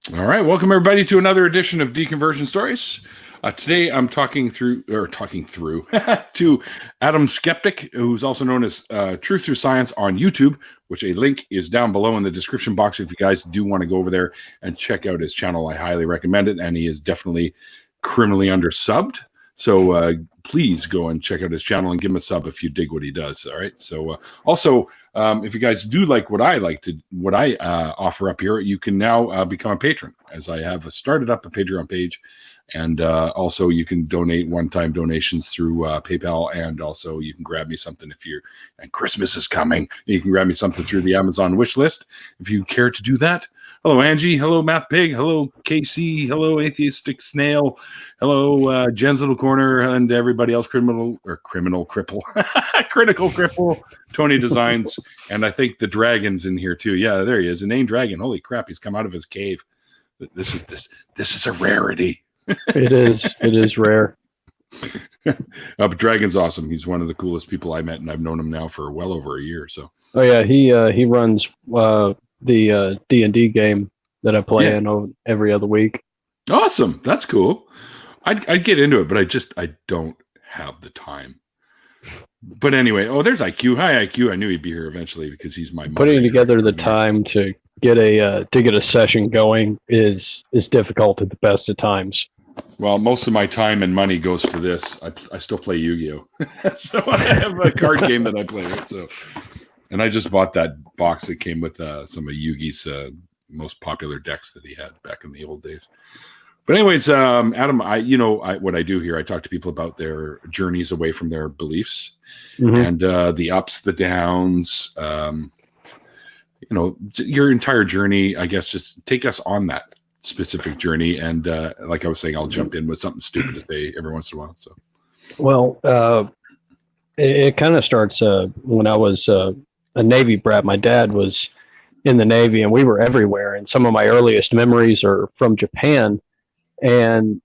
All right, welcome everybody to another edition of Deconversion Stories. Today I'm talking through to Atom Skeptic, who's also known as Truth Through Science on YouTube, which a link is down below in the description box if you guys do want to go over there and check out his channel. I highly recommend it, and he is definitely criminally undersubbed. So please go and check out his channel and give him a sub if you dig what he does. All right. So also, if you guys do like what I offer up here, you can now become a patron, as I have started up a Patreon page. And also you can donate one-time donations through PayPal, and also you can grab me something and Christmas is coming. You can grab me something through the Amazon wish list if you care to do that. Hello, Angie. Hello, Math Pig. Hello, KC. Hello, Atheistic Snail. Hello, Jen's Little Corner, and everybody else, Criminal Cripple, Critical Cripple, Tony Designs, and I think the Dragon's in here too. Yeah, there he is, a named dragon. Holy crap, he's come out of his cave. This is a rarity. It is rare. But Dragon's awesome. He's one of the coolest people I met, and I've known him now for well over a year. So. Oh yeah, he runs the D&D game that I play in every other week. Awesome, that's cool. I'd get into it, but I don't have the time. But anyway, there's IQ. Hi, IQ. I knew he'd be here eventually because he's my putting together the time to get a session going is difficult at the best of times. Well, most of my time and money goes to this. I still play Yu-Gi-Oh, so I have a card game that I play with. So, and I just bought that box that came with some of Yugi's most popular decks that he had back in the old days. But anyways, Adam, what I do here, I talk to people about their journeys away from their beliefs, and the ups, the downs. Your entire journey. I guess just take us on that specific journey, and like I was saying, I'll jump in with something stupid to say every once in a while. So, well, it kind of starts when I was a Navy brat. My dad was in the Navy, and we were everywhere. And some of my earliest memories are from Japan. And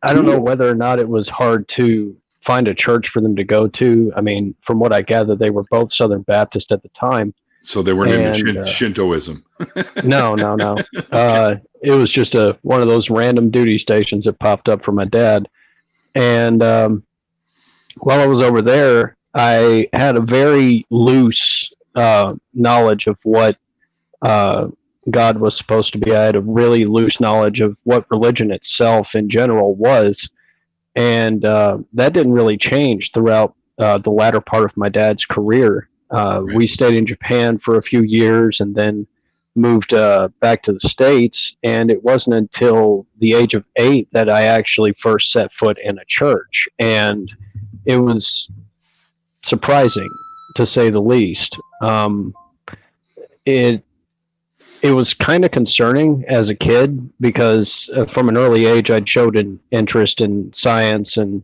I don't know whether or not it was hard to find a church for them to go to. I mean, from what I gather, they were both Southern Baptist at the time. So they weren't into Shintoism. No. It was just one of those random duty stations that popped up for my dad. And while I was over there, I had a very loose knowledge of what God was supposed to be. I had a really loose knowledge of what religion itself in general was. And that didn't really change throughout the latter part of my dad's career. We stayed in Japan for a few years and then moved back to the States. And it wasn't until the age of 8 that I actually first set foot in a church. And it was surprising, to say the least. It was kind of concerning as a kid because from an early age, I'd showed an interest in science and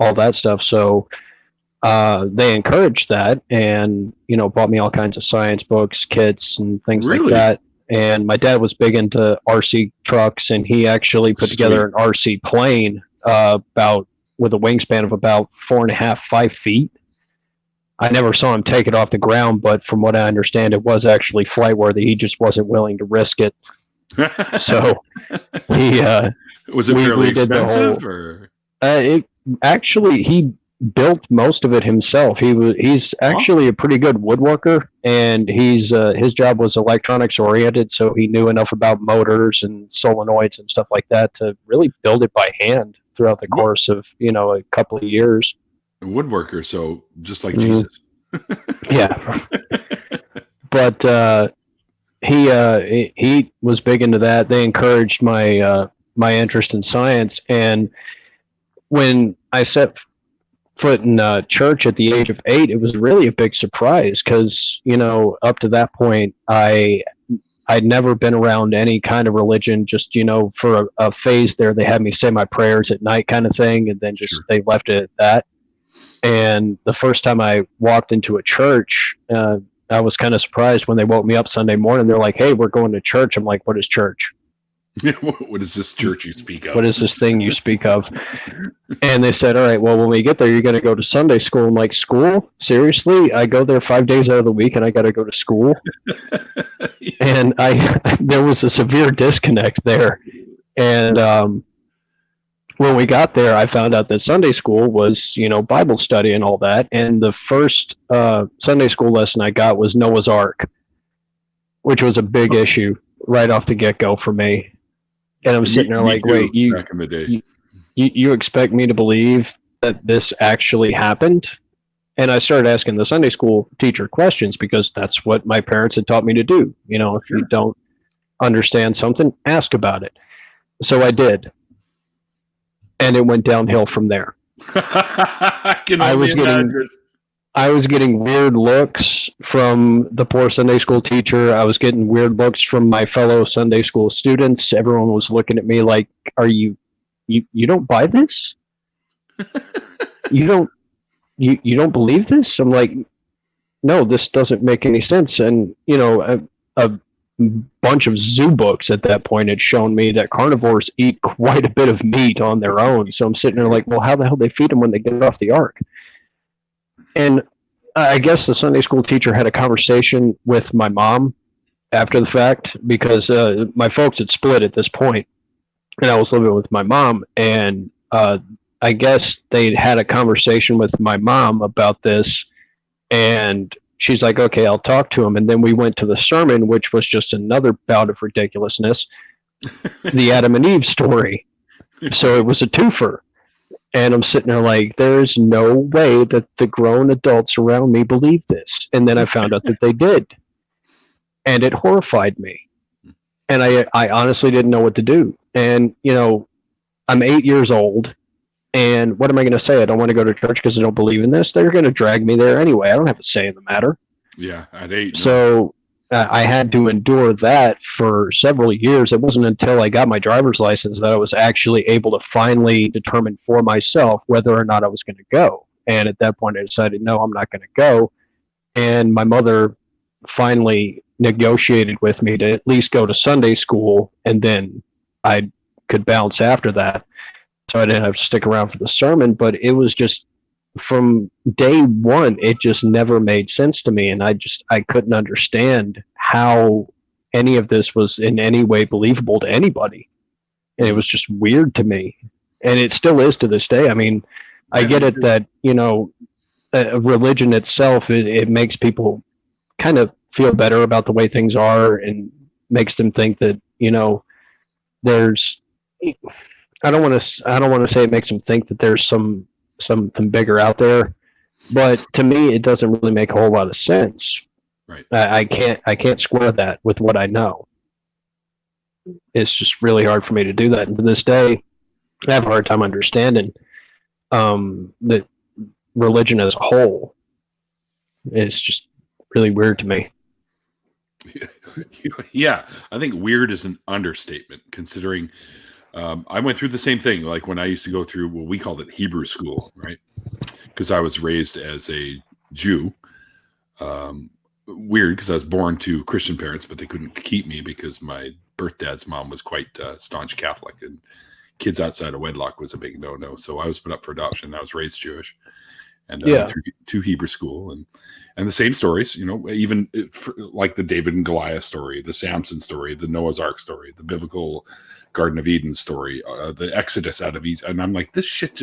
all that stuff. So they encouraged that and, bought me all kinds of science books, kits, and things like that. And my dad was big into RC trucks, and he actually put together an RC plane with a wingspan of about 4.5, 5 feet. I never saw him take it off the ground, but from what I understand, it was actually flight worthy. He just wasn't willing to risk it. So he was it fairly expensive, or he built most of it himself. He's actually a pretty good woodworker, and his job was electronics oriented, so he knew enough about motors and solenoids and stuff like that to really build it by hand throughout the course of a couple of years. A woodworker, so just like Jesus. Yeah. But he was big into that. They encouraged my interest in science, and when I set foot in church at the age of 8, it was really a big surprise because up to that point I'd never been around any kind of religion. Just for a phase there, they had me say my prayers at night, kind of thing, and then they left it at that. And the first time I walked into a church, I was kind of surprised when they woke me up Sunday morning. They're like, "Hey, we're going to church." I'm like, "What is church?" What is this church you speak of? What is this thing you speak of? And they said, all right, well, when we get there, you're going to go to Sunday school. I'm like, school? Seriously? I go there 5 days out of the week and I got to go to school? And there was a severe disconnect there. And when we got there, I found out that Sunday school was, Bible study and all that. And the first Sunday school lesson I got was Noah's Ark, which was a big issue right off the get-go for me. And I'm sitting there like, wait, back in the day. You expect me to believe that this actually happened? And I started asking the Sunday school teacher questions because that's what my parents had taught me to do. If you don't understand something, ask about it. So I did. And it went downhill from there. I was getting weird looks from the poor Sunday school teacher. I was getting weird looks from my fellow Sunday school students. Everyone was looking at me like, are you don't buy this? You don't believe this? I'm like, no, this doesn't make any sense. And, a bunch of zoo books at that point had shown me that carnivores eat quite a bit of meat on their own. So I'm sitting there like, well, how the hell do they feed them when they get off the ark? And I guess the Sunday school teacher had a conversation with my mom after the fact because my folks had split at this point, and I was living with my mom. And I guess they'd had a conversation with my mom about this, and she's like, okay, I'll talk to him. And then we went to the sermon, which was just another bout of ridiculousness, the Adam and Eve story. So it was a twofer. And I'm sitting there like, there's no way that the grown adults around me believe this. And then I found out that they did. And it horrified me. And I honestly didn't know what to do. And, I'm 8 years old. And what am I going to say? I don't want to go to church because I don't believe in this. They're going to drag me there anyway. I don't have a say in the matter. Yeah, at 8. So I had to endure that for several years. It wasn't until I got my driver's license that I was actually able to finally determine for myself whether or not I was going to go. And at that point, I decided, no, I'm not going to go. And my mother finally negotiated with me to at least go to Sunday school, and then I could bounce after that. So I didn't have to stick around for the sermon, but it was just from day one, it just never made sense to me. And I couldn't understand how any of this was in any way believable to anybody. And it was just weird to me. And it still is to this day. I mean, I get it that, religion itself, it makes people kind of feel better about the way things are and makes them think that, there's, I don't want to say it makes them think that there's something bigger out there, but to me, it doesn't really make a whole lot of sense. Right. I can't square that with what I know. It's just really hard for me to do that. And to this day, I have a hard time understanding that religion as a whole is just really weird to me. Yeah, I think weird is an understatement, considering I went through the same thing. Like when I used to go through, well, we called it Hebrew school, right? Because I was raised as a Jew. Weird, because I was born to Christian parents, but they couldn't keep me because my birth dad's mom was quite staunch Catholic, and kids outside of wedlock was a big no-no. So I was put up for adoption. I was raised Jewish, and went through to Hebrew school, and the same stories, even like the David and Goliath story, the Samson story, the Noah's Ark story, the biblical Garden of Eden story, the Exodus out of Egypt. And I'm like, this shit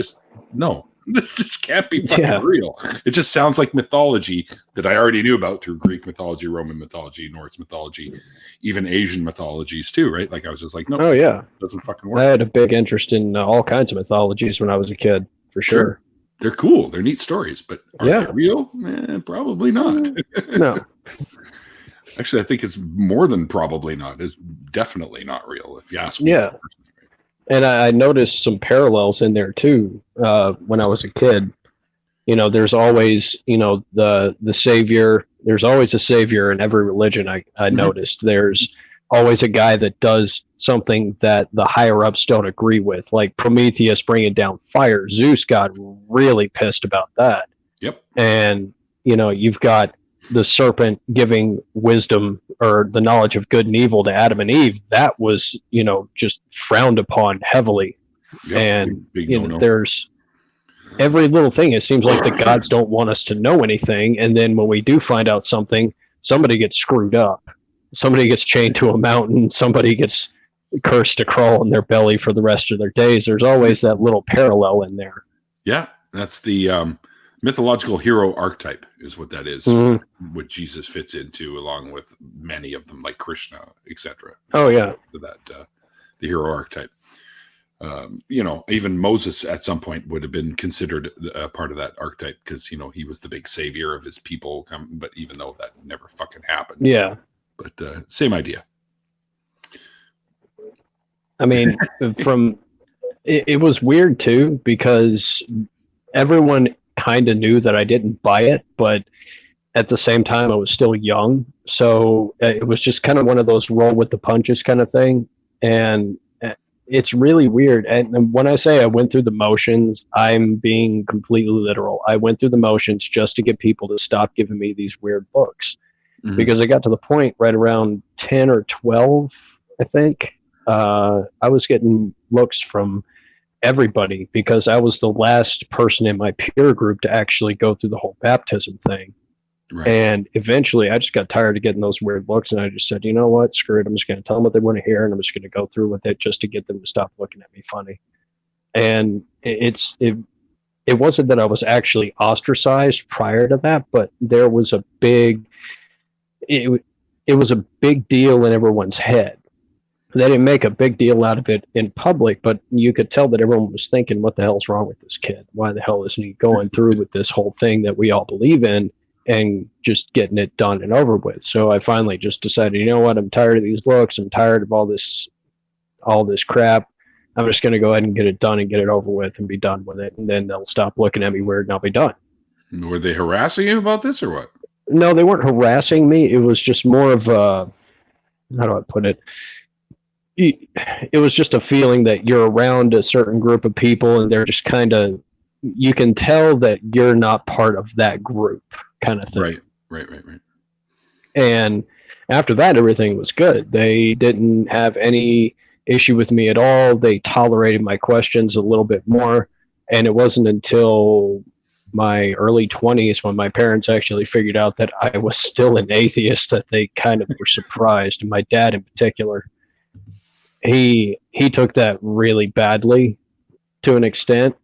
this just can't be fucking real. It just sounds like mythology that I already knew about through Greek mythology, Roman mythology, Norse mythology, even Asian mythologies too, right? Like I was just like, no, it doesn't fucking work. I had a big interest in all kinds of mythologies when I was a kid, for sure. They're cool. They're neat stories, but are they real? Probably not. No. Actually, I think it's more than probably not. It's definitely not real, if you ask me. Yeah. And I noticed some parallels in there too. When I was a kid, there's always, the savior. There's always a savior in every religion. I noticed there's always a guy that does something that the higher ups don't agree with, like Prometheus bringing down fire. Zeus got really pissed about that. Yep. And you've got the serpent giving wisdom or the knowledge of good and evil to Adam and Eve, that was, just frowned upon heavily. Yep, and big no-no. There's every little thing. It seems like the gods don't want us to know anything, and then when we do find out something, somebody gets screwed up. Somebody gets chained to a mountain. Somebody gets cursed to crawl in their belly for the rest of their days. There's always that little parallel in there. Yeah, that's the mythological hero archetype is what that is. What Jesus fits into, along with many of them, like Krishna, etc. Oh yeah, that the hero archetype. Even Moses at some point would have been considered part of that archetype because he was the big savior of his people. But even though that never fucking happened, yeah. But same idea. I mean, it was weird too because everyone kind of knew that I didn't buy it, but at the same time I was still young, so it was just kind of one of those roll with the punches kind of thing. And it's really weird. And when I say I went through the motions, I'm being completely literal. I went through the motions just to get people to stop giving me these weird looks. Because I got to the point right around 10 or 12, I think. I was getting looks from everybody because I was the last person in my peer group to actually go through the whole baptism thing. Right. And eventually I just got tired of getting those weird looks, and I just said, you know what, screw it. I'm just going to tell them what they want to hear, and I'm just going to go through with it just to get them to stop looking at me funny. And it wasn't that I was actually ostracized prior to that, but there was a big, it was a big deal in everyone's head. They didn't make a big deal out of it in public, but you could tell that everyone was thinking, what the hell's wrong with this kid? Why the hell isn't he going through with this whole thing that we all believe in and just getting it done and over with? So I finally just decided, you know what, I'm tired of these looks. I'm tired of all this crap. I'm just going to go ahead and get it done and get it over with and be done with it. And then they'll stop looking at me weird and I'll be done. Were they harassing you about this or what? No, they weren't harassing me. It was just more of a, how do I put it? It was just a feeling that you're around a certain group of people and they're just kind of, you can tell that you're not part of that group kind of thing. Right. And after that, everything was good. They didn't have any issue with me at all. They tolerated my questions a little bit more. And it wasn't until my early 20s when my parents actually figured out that I was still an atheist that they kind of were surprised. And my dad in particular, he took that really badly to an extent.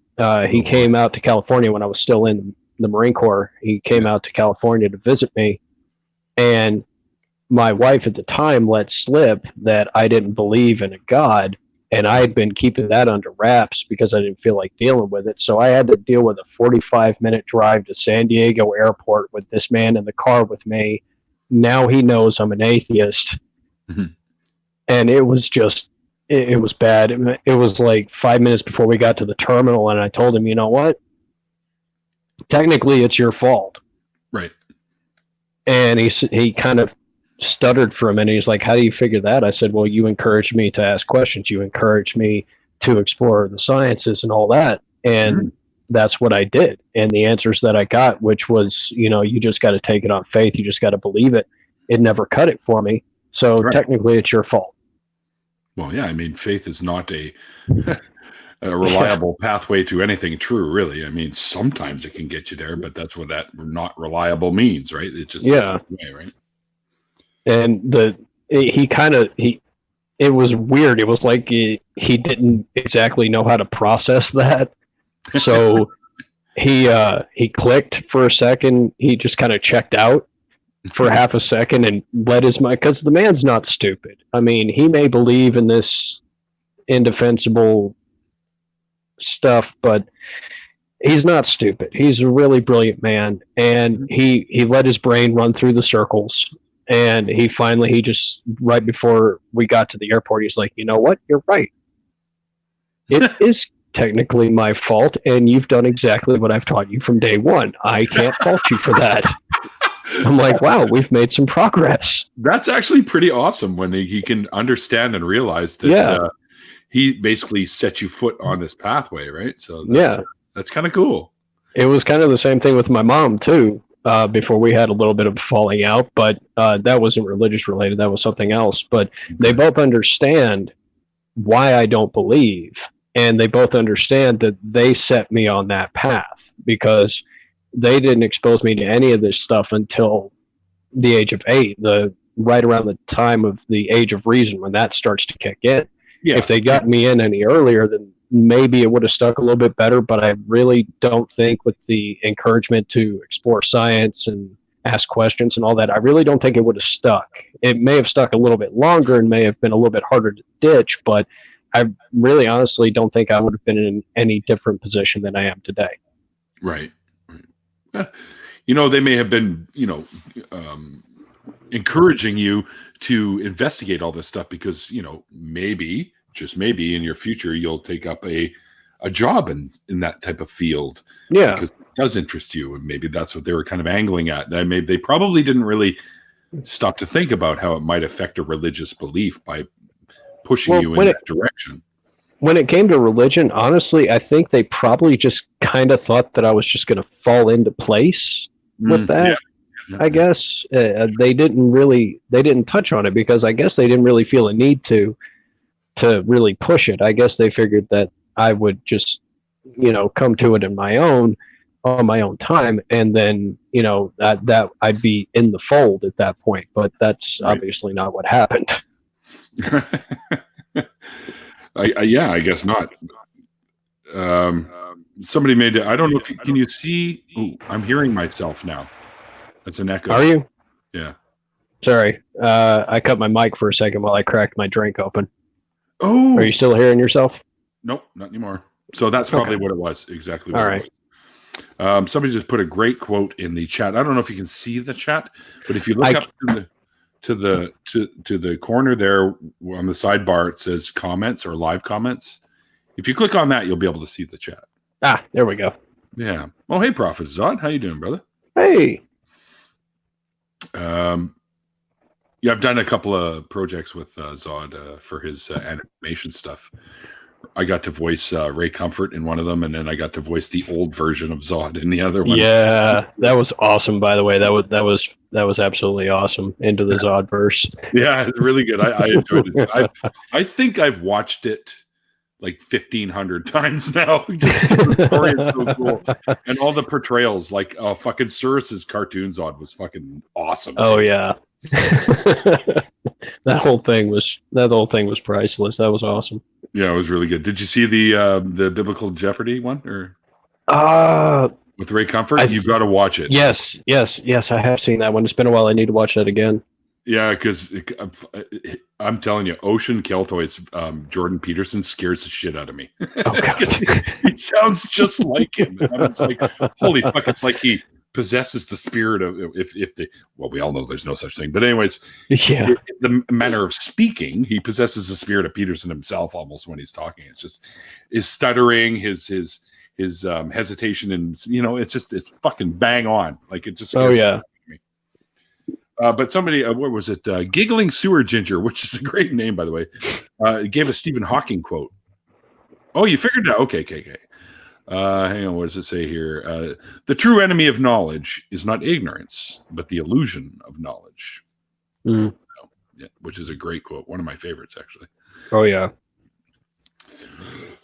He came out to California when I was still in the Marine Corps. He came out to California to visit me, and my wife at the time let slip that I didn't believe in a God, and I had been keeping that under wraps because I didn't feel like dealing with it. So I had to deal with a 45-minute drive to San Diego airport with this man in the car with me. Now he knows I'm an atheist. Mm-hmm. And it was just, it was bad. It was like 5 minutes before we got to the terminal, and I told him, you know what? Technically, it's your fault. Right. And he kind of stuttered for a minute. He's like, how do you figure that? I said, well, you encouraged me to ask questions. You encouraged me to explore the sciences and all that. And that's what I did. And the answers that I got, which was, you just got to take it on faith. You just got to believe it. It never cut it for me. So technically, it's your fault. Well, yeah, I mean, faith is not a reliable pathway to anything true, really. I mean, sometimes it can get you there, but that's what that not reliable means, right? It just doesn't way, right? And it was weird. It was like he didn't exactly know how to process that. So he clicked for a second. He just kind of checked out for half a second and let his mind, because the man's not stupid. I mean, he may believe in this indefensible stuff, but he's not stupid. He's a really brilliant man, and he let his brain run through the circles. And he just, right before we got to the airport, he's like, you know what? You're right. It is technically my fault, and you've done exactly what I've taught you from day one. I can't fault you for that. I'm like, wow, we've made some progress. That's actually pretty awesome when he can understand and realize that he basically set you foot on this pathway, right? So that's kind of cool. It was kind of the same thing with my mom too. before we had a little bit of falling out, but that wasn't religious related. That was something else. But they both understand why I don't believe, and they both understand that they set me on that path because they didn't expose me to any of this stuff until the age of 8, right around the time of the age of reason when that starts to kick in. Yeah. If they got me in any earlier, then maybe it would have stuck a little bit better, but I really don't think with the encouragement to explore science and ask questions and all that, I really don't think it would have stuck. It may have stuck a little bit longer and may have been a little bit harder to ditch, but I really honestly don't think I would have been in any different position than I am today. Right. They may have been, encouraging you to investigate all this stuff because, maybe, just maybe in your future, you'll take up a job in that type of field. Yeah. Because it does interest you. And maybe that's what they were kind of angling at. They probably didn't really stop to think about how it might affect a religious belief by pushing you in that direction. When it came to religion, honestly, I think they probably just kind of thought that I was just going to fall into place with that. Yeah. I guess they didn't touch on it because I guess they didn't really feel a need to really push it. I guess they figured that I would just, come to it on my own time, and then that I'd be in the fold at that point. But that's obviously not what happened. I guess not. Somebody made it. I don't know if can you see? Ooh, I'm hearing myself now. That's an echo. Are you? Yeah. Sorry. I cut my mic for a second while I cracked my drink open. Oh. Are you still hearing yourself? Nope, not anymore. So that's probably what it was. Exactly. All right. Somebody just put a great quote in the chat. I don't know if you can see the chat, but if you look up to the corner there on the sidebar, it says comments or live comments. If you click on that, you'll be able to see the chat. Ah, there we go. Yeah. Oh, hey, Prophet Zod. How you doing, brother? Hey. Yeah, I've done a couple of projects with Zod for his animation stuff. I got to voice Ray Comfort in one of them, and then I got to voice the old version of Zod in the other one. Yeah, that was awesome. By the way, that was absolutely awesome. Into the Zodverse. Yeah, it's really good. I enjoyed it. I think I've watched it like 1,500 times now. Just the story is so cool, and all the portrayals, like fucking Surus's cartoon Zod was fucking awesome. Oh yeah. that whole thing was priceless. That was awesome. Yeah, it was really good. Did you see the Biblical Jeopardy one or with Ray Comfort? You've got to watch it. Yes, I have seen that one. It's been a while. I need to watch that again. Yeah, because I'm telling you, Ocean Keltoy's Jordan Peterson scares the shit out of me. Oh, God. It sounds just like him. And it's like, holy fuck! It's like he possesses the spirit of we all know there's no such thing, but anyways, yeah, the manner of speaking, he possesses the spirit of Peterson himself almost when he's talking. It's just his stuttering, his hesitation, and it's fucking bang on. Like it just yeah. But somebody, what was it? Giggling Sewer Ginger, which is a great name, by the way, gave a Stephen Hawking quote. Oh, you figured it out? Okay. Hang on, what does it say here? The true enemy of knowledge is not ignorance, but the illusion of knowledge. Mm. So, yeah, which is a great quote. One of my favorites, actually. Oh, yeah.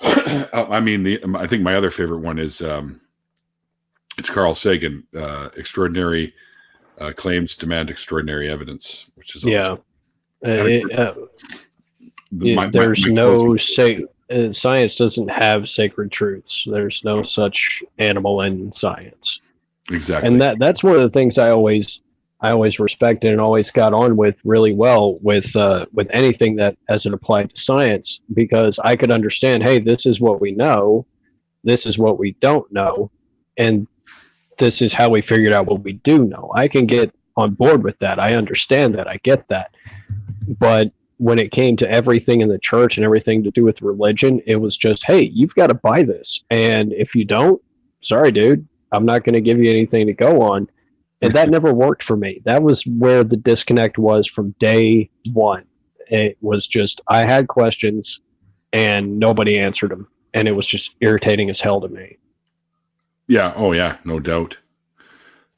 I think my other favorite one is it's Carl Sagan, extraordinary claims demand extraordinary evidence, which is awesome. Science doesn't have sacred truths. There's no such animal in science. Exactly. And that's one of the things I always respected and always got on with really well with anything that as it applied to science, because I could understand, hey, this is what we know, this is what we don't know, and this is how we figured out what we do know. I can get on board with that. I understand that. I get that. But when it came to everything in the church and everything to do with religion, it was just, hey, you've got to buy this. And if you don't, sorry, dude, I'm not going to give you anything to go on. And that never worked for me. That was where the disconnect was from day one. It was just, I had questions and nobody answered them. And it was just irritating as hell to me. Yeah. Oh, yeah. No doubt.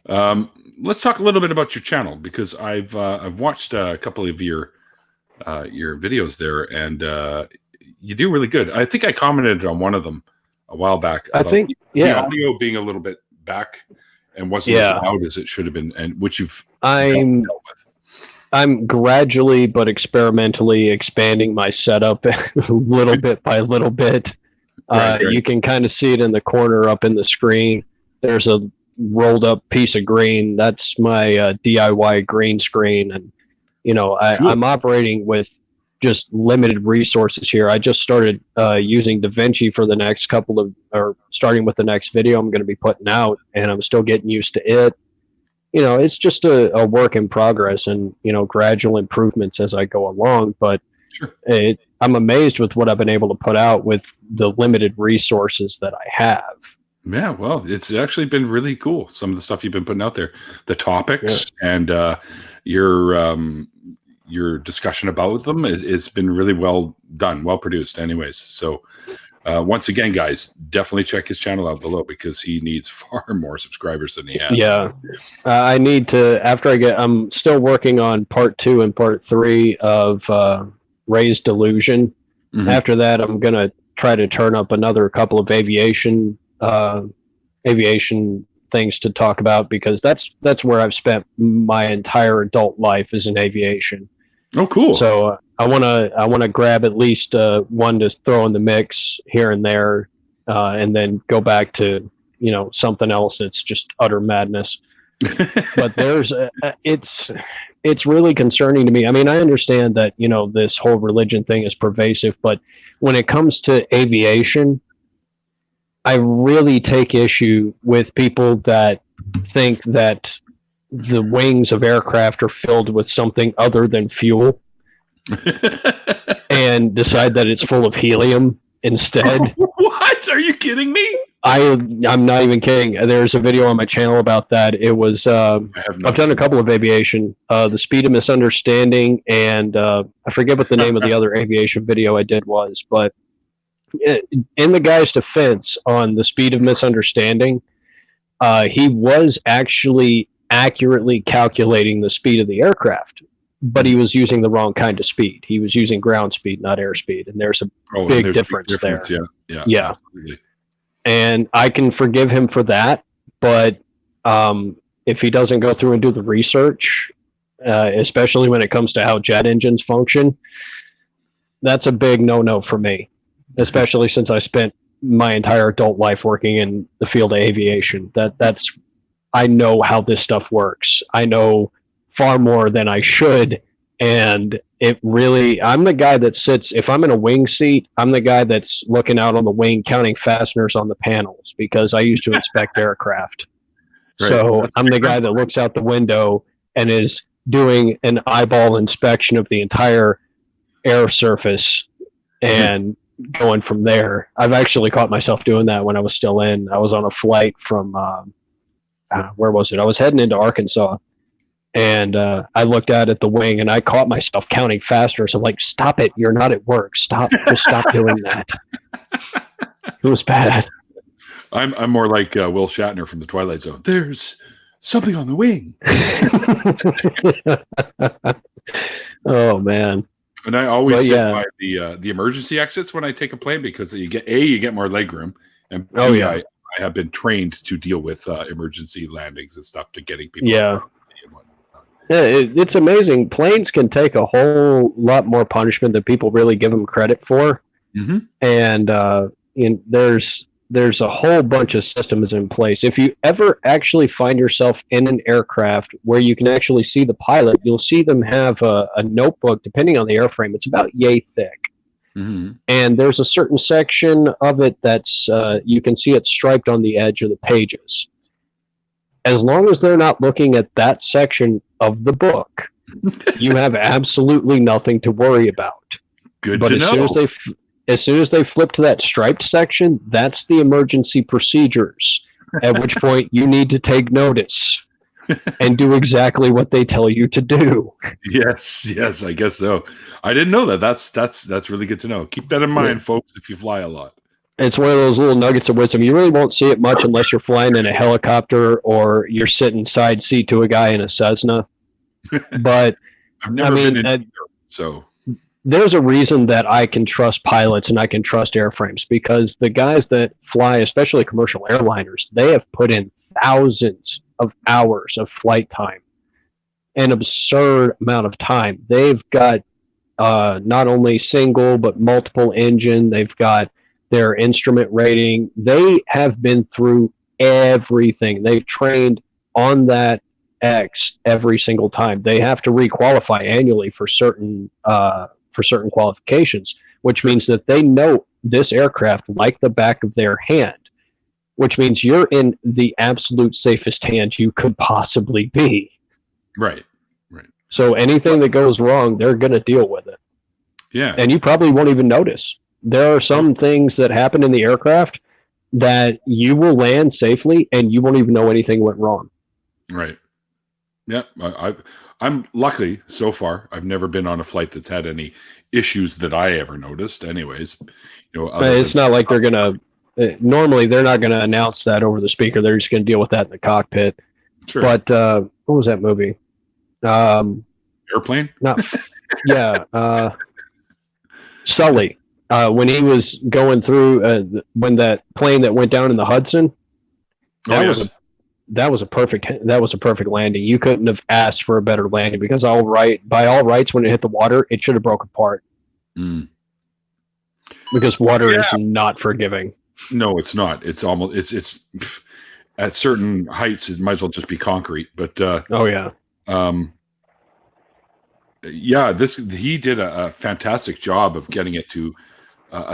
Let's talk a little bit about your channel, because I've watched a couple of your videos there, and you do really good. I think I commented on one of them a while back about the audio being a little bit back and wasn't as loud as it should have been, and which you've dealt with. I'm gradually but experimentally expanding my setup little bit by little bit. Right. You can kind of see it in the corner up in the screen. There's a rolled up piece of green. That's my DIY green screen. And, I'm operating with just limited resources here. I just started using DaVinci for the next starting with the next video I'm going to be putting out, and I'm still getting used to it. It's just a work in progress, and, gradual improvements as I go along. But sure. I'm amazed with what I've been able to put out with the limited resources that I have. Yeah, well, it's actually been really cool. Some of the stuff you've been putting out there, the topics and your discussion about them it's been really well done, well produced anyways. So once again, guys, definitely check his channel out below, because he needs far more subscribers than he has. Yeah. I need to, I'm still working on part 2 and part 3 of Raised Delusion. Mm-hmm. After that, I'm going to try to turn up another couple of aviation things to talk about, because that's where I've spent my entire adult life, is in aviation. Oh, cool. So I want to grab at least one to throw in the mix here and there, and then go back to something else that's just utter madness. But it's really concerning to me. I mean, I understand that this whole religion thing is pervasive, but when it comes to aviation, I really take issue with people that think that the wings of aircraft are filled with something other than fuel and decide that it's full of helium instead. What? Are you kidding me? I'm not even kidding. There's a video on my channel about that. It was I've done a couple of aviation, The Speed of Misunderstanding, and I forget what the name of the other aviation video I did was, but in the guy's defense on The Speed of Misunderstanding, he was actually accurately calculating the speed of the aircraft, but he was using the wrong kind of speed. He was using ground speed, not airspeed, and there's a big difference there. Yeah. Absolutely. And I can forgive him for that, but if he doesn't go through and do the research, especially when it comes to how jet engines function, that's a big no-no for me, especially since I spent my entire adult life working in the field of aviation. I know how this stuff works. I know far more than I should. And I'm the guy that sits, if I'm in a wing seat, I'm the guy that's looking out on the wing, counting fasteners on the panels, because I used to inspect aircraft. Right. So I'm the guy that looks out the window and is doing an eyeball inspection of the entire air surface and going from there. I've actually caught myself doing that when I was still I was on a flight from, where was it? I was heading into Arkansas, and I looked out at the wing, and I caught myself counting fasteners. I'm like, stop it. You're not at work. Stop. Just stop doing that. It was bad. I'm more like Will Shatner from The Twilight Zone. There's something on the wing. Oh, man. And I always sit by the emergency exits when I take a plane, because you get more leg room, and I have been trained to deal with emergency landings and stuff, to getting people. Yeah, it's amazing. Planes can take a whole lot more punishment than people really give them credit for. Mm-hmm. And there's a whole bunch of systems in place. If you ever actually find yourself in an aircraft where you can actually see the pilot, you'll see them have a notebook, depending on the airframe. It's about yay thick. Mm-hmm. And there's a certain section of it that's, you can see it striped on the edge of the pages. As long as they're not looking at that section of the book, you have absolutely nothing to worry about. Good to know. As soon as they flip to that striped section, that's the emergency procedures, at which point you need to take notice and do exactly what they tell you to do. Yes, I guess so. I didn't know that. That's really good to know. Keep that in mind, folks, if you fly a lot. It's one of those little nuggets of wisdom. You really won't see it much unless you're flying in a helicopter or you're sitting side seat to a guy in a Cessna. But I've never been in either, so there's a reason that I can trust pilots and I can trust airframes, because the guys that fly, especially commercial airliners, they have put in thousands of hours of flight time, an absurd amount of time. They've got not only single but multiple engine. They've got their instrument rating. They have been through everything. They've trained on that X every single time. They have to requalify annually for certain qualifications, which means that they know this aircraft like the back of their hand, which means you're in the absolute safest hands you could possibly be. Right. So anything that goes wrong, they're going to deal with it. Yeah. And you probably won't even notice. There are some things that happen in the aircraft that you will land safely and you won't even know anything went wrong. Right. Yeah. I'm lucky so far. I've never been on a flight that's had any issues that I ever noticed. Anyways, it's not like they're going to, normally they're not going to announce that over the speaker. They're just going to deal with that in the cockpit. Sure. But what was that movie? Airplane? Sully. When he was going through, when that plane that went down in the Hudson, that was a perfect landing. You couldn't have asked for a better landing, because by all rights, when it hit the water, it should have broke apart. Because water is not forgiving. No, it's not. It's almost it's at certain heights it might as well just be concrete. But he did a fantastic job of getting it to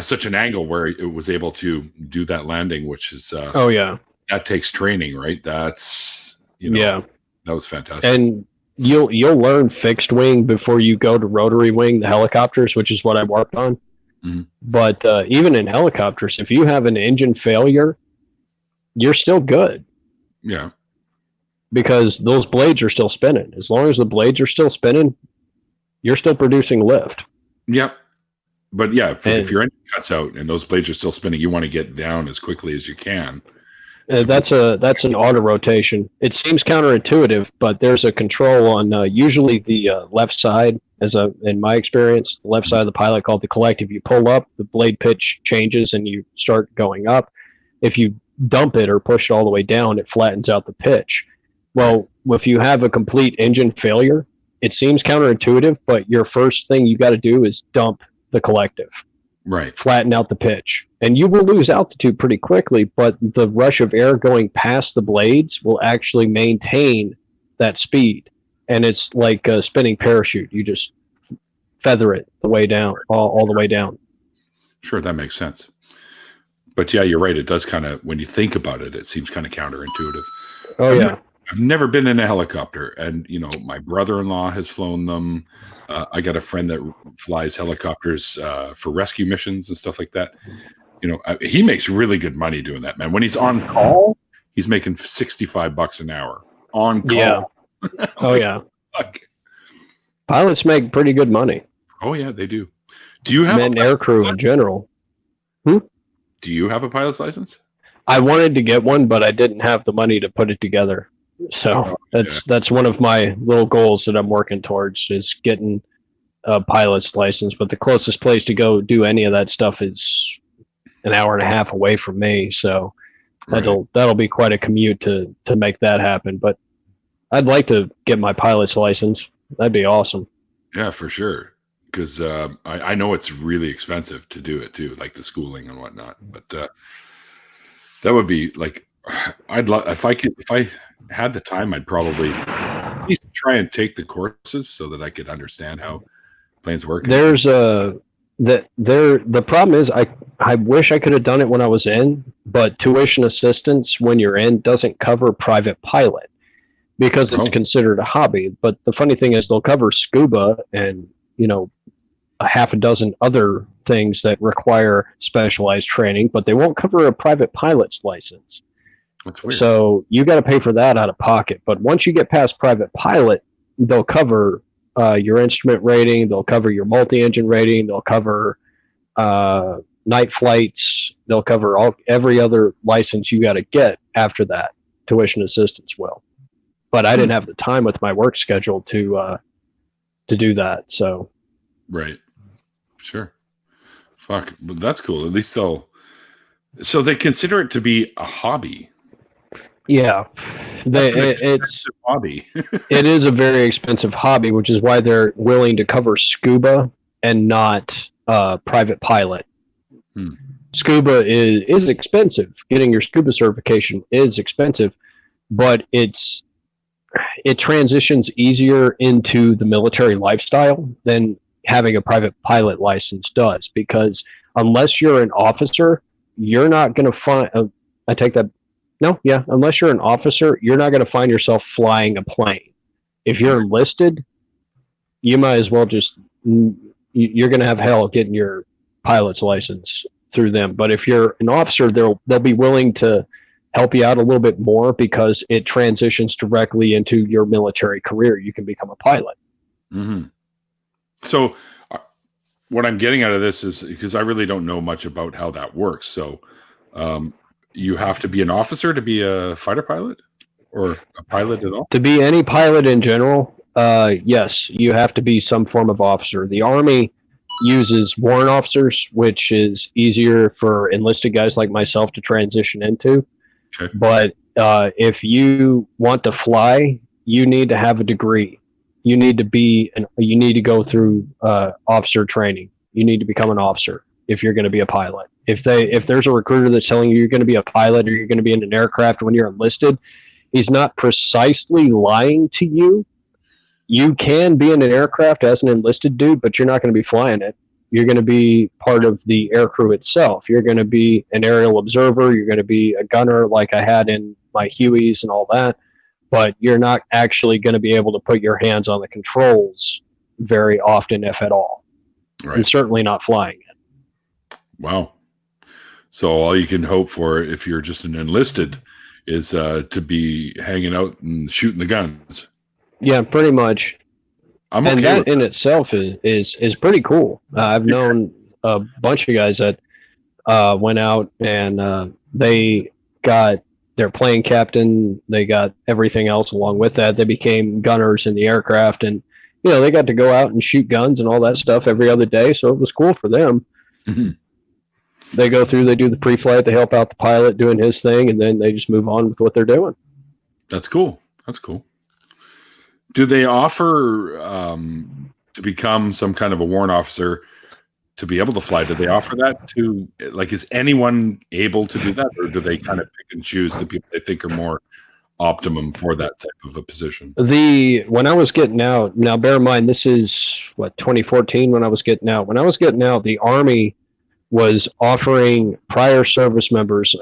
such an angle where it was able to do that landing, which is that takes training, right? That's that was fantastic. And you'll learn fixed wing before you go to rotary wing, the helicopters, which is what I worked on. Mm-hmm. But even in helicopters, if you have an engine failure, you're still good. Yeah. Because those blades are still spinning. As long as the blades are still spinning, you're still producing lift. Yep. But if your engine cuts out and those blades are still spinning, you want to get down as quickly as you can. That's an auto rotation. It seems counterintuitive, but there's a control on usually the left side, in my experience, the left side of the pilot called the collective. You pull up, the blade pitch changes and you start going up. If you dump it or push it all the way down, it flattens out the pitch. Well, if you have a complete engine failure, it seems counterintuitive, but your first thing you got to do is dump the collective. Right. Flatten out the pitch. And you will lose altitude pretty quickly, but the rush of air going past the blades will actually maintain that speed. And it's like a spinning parachute. You just feather it the way down, all the way down. Sure, that makes sense. But yeah, you're right. It does kind of, when you think about it, it seems kind of counterintuitive. Oh, yeah. I've never been in a helicopter, and my brother-in-law has flown them. I got a friend that flies helicopters for rescue missions and stuff like that. He makes really good money doing that, man. When he's on call, he's making $65 an hour on call. Yeah. Oh yeah. Fuck. Pilots make pretty good money. Oh yeah, they do. Do you have an air crew in general? Do you have a pilot's license? I wanted to get one, but I didn't have the money to put it together. So that's one of my little goals that I'm working towards, is getting a pilot's license. But the closest place to go do any of that stuff is an hour and a half away from me. So that'll be quite a commute to make that happen. But I'd like to get my pilot's license. That'd be awesome. Yeah, for sure. Because I know it's really expensive to do it too, like the schooling and whatnot. But that would be like, I'd love if I had the time, I'd probably at least try and take the courses so that I could understand how planes work. The problem is I wish I could have done it when I was in, but tuition assistance when you're in doesn't cover private pilot because it's considered a hobby. But the funny thing is they'll cover scuba and a half a dozen other things that require specialized training, but they won't cover a private pilot's license. That's weird. So you got to pay for that out of pocket. But once you get past private pilot, they'll cover your instrument rating, they'll cover your multi-engine rating, they'll cover night flights. They'll cover every other license you got to get after that. Tuition assistance will. But I didn't have the time with my work schedule to do that. So. Right. Sure. Fuck. But that's cool. At least so they consider it to be a hobby. Yeah. It's a hobby. It is a very expensive hobby, which is why they're willing to cover scuba and not private pilot. Scuba is expensive. Getting your scuba certification is expensive, but it transitions easier into the military lifestyle than having a private pilot license does, because unless you're an officer, you're not going to find unless you're an officer, you're not going to find yourself flying a plane. If you're enlisted, you might as well you're going to have hell getting your pilot's license through them. But if you're an officer, they'll be willing to help you out a little bit more, because it transitions directly into your military career. You can become a pilot. Mm-hmm. So what I'm getting out of this is, because I really don't know much about how that works. So you have to be an officer to be a fighter pilot, or a pilot at all? To be any pilot in general, yes, you have to be some form of officer. The Army uses warrant officers, which is easier for enlisted guys like myself to transition into. Okay. But if you want to fly, you need to have a degree. You need to go through officer training. You need to become an officer if you're going to be a pilot. If there's a recruiter that's telling you you're going to be a pilot or you're going to be in an aircraft when you're enlisted, he's not precisely lying to you. You can be in an aircraft as an enlisted dude, but you're not going to be flying it. You're going to be part of the aircrew itself. You're going to be an aerial observer. You're going to be a gunner like I had in my Hueys and all that. But you're not actually going to be able to put your hands on the controls very often, if at all. Right. And certainly not flying it. Wow. So all you can hope for, if you're just an enlisted, is to be hanging out and shooting the guns. Yeah, pretty much. I'm okay and that with in itself is pretty cool. I've known a bunch of guys that went out and they got their plane captain, they got everything else along with that. They became gunners in the aircraft, and they got to go out and shoot guns and all that stuff every other day. So it was cool for them. Mm-hmm. They go through, they do the pre-flight, they help out the pilot doing his thing, and then they just move on with what they're doing. That's cool. That's cool. Do they offer to become some kind of a warrant officer to be able to fly? Do they offer that to, like, is anyone able to do that, or do they kind of pick and choose the people they think are more optimum for that type of a position? When I was getting out, now bear in mind, this is 2014 when I was getting out. When I was getting out, the Army was offering prior service members,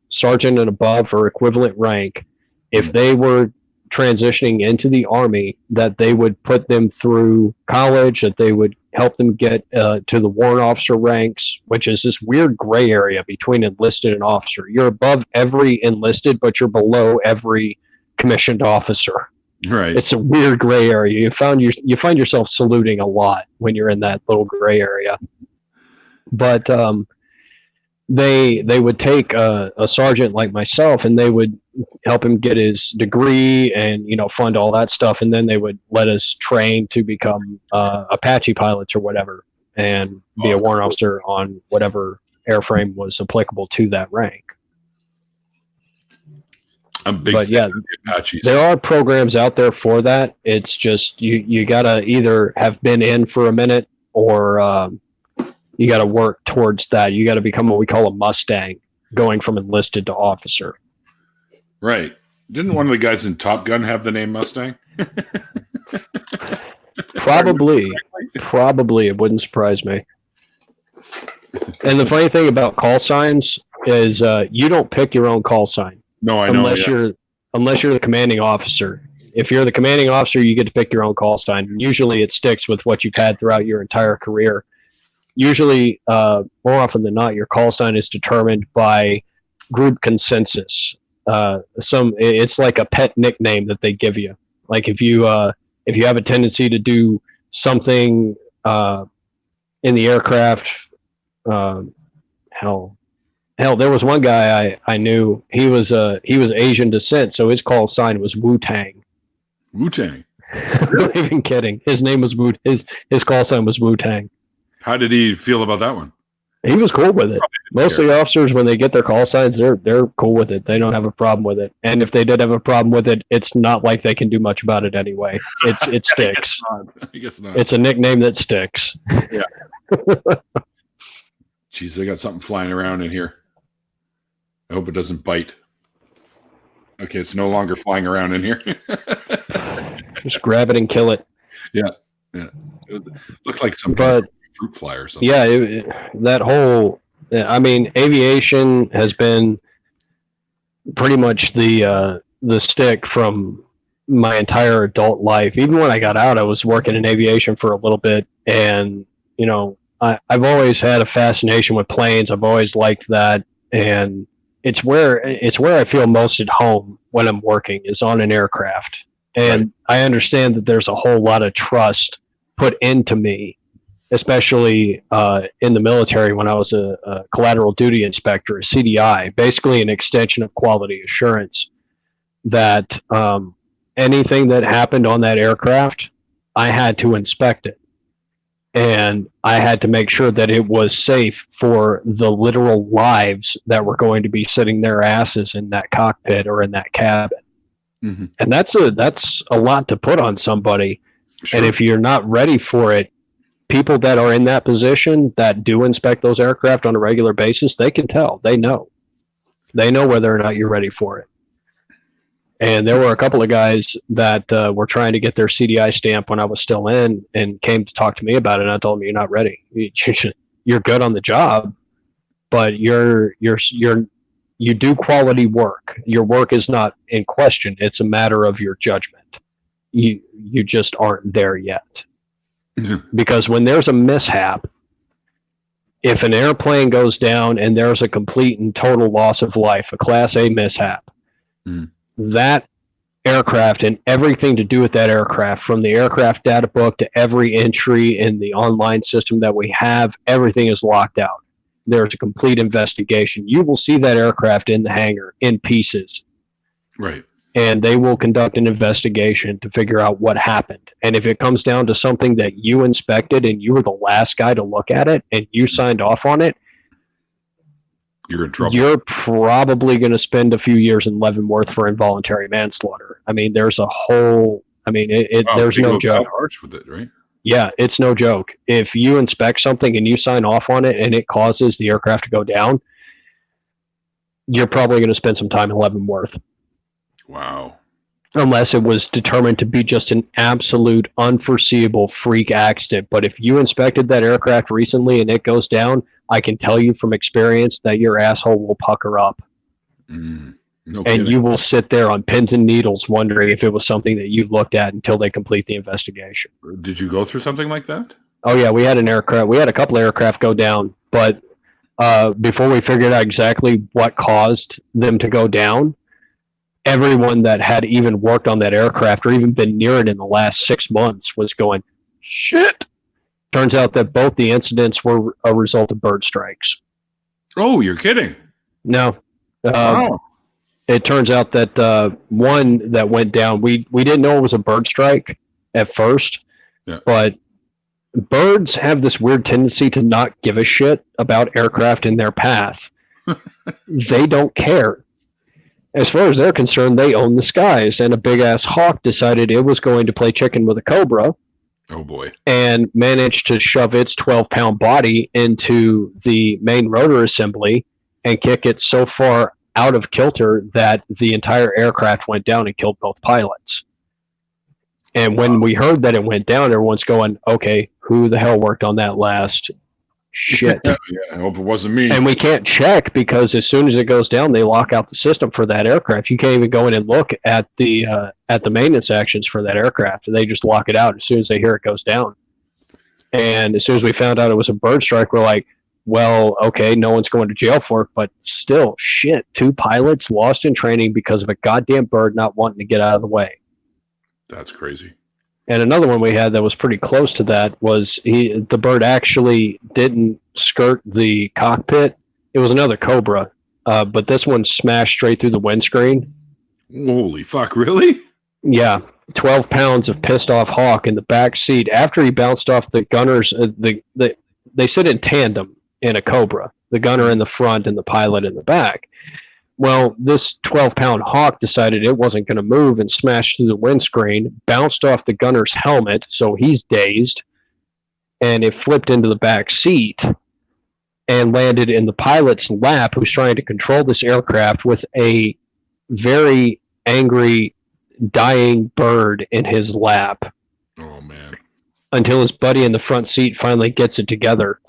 sergeant and above or equivalent rank, if they were transitioning into the Army, that they would put them through college, that they would help them get to the warrant officer ranks, which is this weird gray area between enlisted and officer. You're above every enlisted, but you're below every commissioned officer. Right. It's a weird gray area. You find yourself saluting a lot when you're in that little gray area. But they would take a sergeant like myself, and they would help him get his degree and fund all that stuff, and then they would let us train to become Apache pilots or whatever, and be a warrant officer on whatever airframe was applicable to that rank. I'm big. But yeah, Apaches. There are programs out there for that. It's just you gotta either have been in for a minute, or you got to work towards that. You got to become what we call a Mustang, going from enlisted to officer. Right. Didn't one of the guys in Top Gun have the name Mustang? Probably. It wouldn't surprise me. And the funny thing about call signs is you don't pick your own call sign. No, I know. Unless you're the commanding officer. If you're the commanding officer, you get to pick your own call sign. Usually it sticks with what you've had throughout your entire career. Usually, more often than not, your call sign is determined by group consensus. It's like a pet nickname that they give you. Like if you have a tendency to do something in the aircraft hell, there was one guy I knew. He was Asian descent, so his call sign was Wu Tang. Wu Tang. I'm not even kidding. His name was his call sign was Wu Tang. How did he feel about that one? He was cool with it. Most of the officers, when they get their call signs, they're cool with it. They don't have a problem with it. And if they did have a problem with it, it's not like they can do much about it anyway. It sticks. I guess not. It's a nickname that sticks. Yeah. Jeez, I got something flying around in here. I hope it doesn't bite. Okay, it's no longer flying around in here. Just grab it and kill it. Yeah. It looks like some kind of fruit fly or something. Yeah, that whole, I mean, aviation has been pretty much the stick from my entire adult life. Even when I got out, I was working in aviation for a little bit, and you know, I've always had a fascination with planes. I've always liked that, and it's where I feel most at home when I'm working is on an aircraft. And right. I understand that there's a whole lot of trust put into me, especially in the military when I was a collateral duty inspector, a CDI, basically an extension of quality assurance, that anything that happened on that aircraft, I had to inspect it. And I had to make sure that it was safe for the literal lives that were going to be sitting their asses in that cockpit or in that cabin. Mm-hmm. And that's a lot to put on somebody. Sure. And if you're not ready for it, people that are in that position that do inspect those aircraft on a regular basis, they can tell. They know whether or not you're ready for it. And there were a couple of guys that were trying to get their CDI stamp when I was still in, and came to talk to me about it. And I told them, "You're not ready. You're good on the job, but you do quality work. Your work is not in question. It's a matter of your judgment. You just aren't there yet." Because when there's a mishap, if an airplane goes down and there's a complete and total loss of life, a Class A mishap, that aircraft and everything to do with that aircraft, from the aircraft data book to every entry in the online system that we have, everything is locked out. There's a complete investigation. You will see that aircraft in the hangar in pieces. Right. And they will conduct an investigation to figure out what happened. And if it comes down to something that you inspected and you were the last guy to look at it and you signed off on it, you're in trouble. You're probably going to spend a few years in Leavenworth for involuntary manslaughter. I mean, there's a whole, there's no joke. Harsh with it, right? Yeah, it's no joke. If you inspect something and you sign off on it and it causes the aircraft to go down, you're probably going to spend some time in Leavenworth. Wow. Unless it was determined to be just an absolute unforeseeable freak accident. But if you inspected that aircraft recently and it goes down, I can tell you from experience that your asshole will pucker up. No kidding. You will sit there on pins and needles wondering if it was something that you looked at until they complete the investigation. Did you go through something like that? Oh, yeah. We had a couple of aircraft go down. But before we figured out exactly what caused them to go down, everyone that had even worked on that aircraft or even been near it in the last 6 months was going, shit. Turns out that both the incidents were a result of bird strikes. Oh, you're kidding. No. It turns out that one that went down, we didn't know it was a bird strike at first, but birds have this weird tendency to not give a shit about aircraft in their path. They don't care. As far as they're concerned, they own the skies, and a big-ass hawk decided it was going to play chicken with a cobra. Oh, boy. And managed to shove its 12-pound body into the main rotor assembly and kick it so far out of kilter that the entire aircraft went down and killed both pilots. And when we heard that it went down, everyone's going, okay, who the hell worked on that last shit? Yeah, I hope it wasn't me. And we can't check because as soon as it goes down, they lock out the system for that aircraft. You can't even go in and look at the maintenance actions for that aircraft. They just lock it out as soon as they hear it goes down. And as soon as we found out it was a bird strike, we're like, well, okay, no one's going to jail for it, but still, shit, 2 pilots lost in training because of a goddamn bird not wanting to get out of the way. That's crazy. And another one we had that was pretty close to that was the bird actually didn't skirt the cockpit. It was another Cobra, but this one smashed straight through the windscreen. Holy fuck, really? Yeah, 12 pounds of pissed off hawk in the back seat. After he bounced off the gunners, they sit in tandem in a Cobra, the gunner in the front and the pilot in the back. Well, this 12-pound hawk decided it wasn't going to move and smashed through the windscreen, bounced off the gunner's helmet, so he's dazed, and it flipped into the back seat and landed in the pilot's lap, who's trying to control this aircraft with a very angry, dying bird in his lap. Oh, man. Until his buddy in the front seat finally gets it together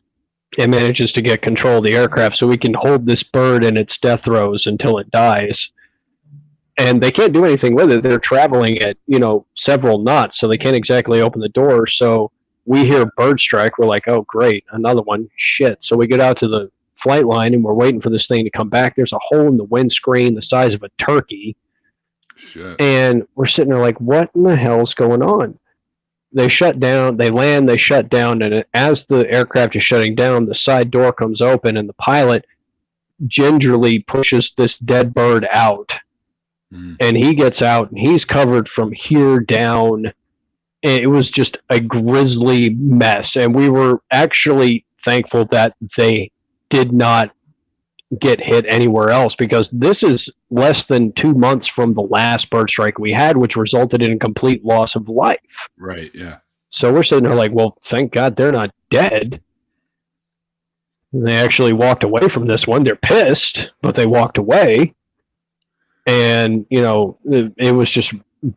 and manages to get control of the aircraft so we can hold this bird in its death throes until it dies. And they can't do anything with it. They're traveling at, several knots, so they can't exactly open the door. So we hear bird strike. We're like, oh, great, another one. Shit. So we get out to the flight line, and we're waiting for this thing to come back. There's a hole in the windscreen the size of a turkey. Shit. And we're sitting there like, what in the hell's going on? They shut down, they land, they shut down, and as the aircraft is shutting down, the side door comes open, and the pilot gingerly pushes this dead bird out. And he gets out, and he's covered from here down. It was just a grisly mess, and we were actually thankful that they did not get hit anywhere else, because this is less than 2 months from the last bird strike we had, which resulted in a complete loss of life. Right, yeah. So we're sitting there like, well, thank God they're not dead. And they actually walked away from this one. They're pissed, but they walked away. And, it was just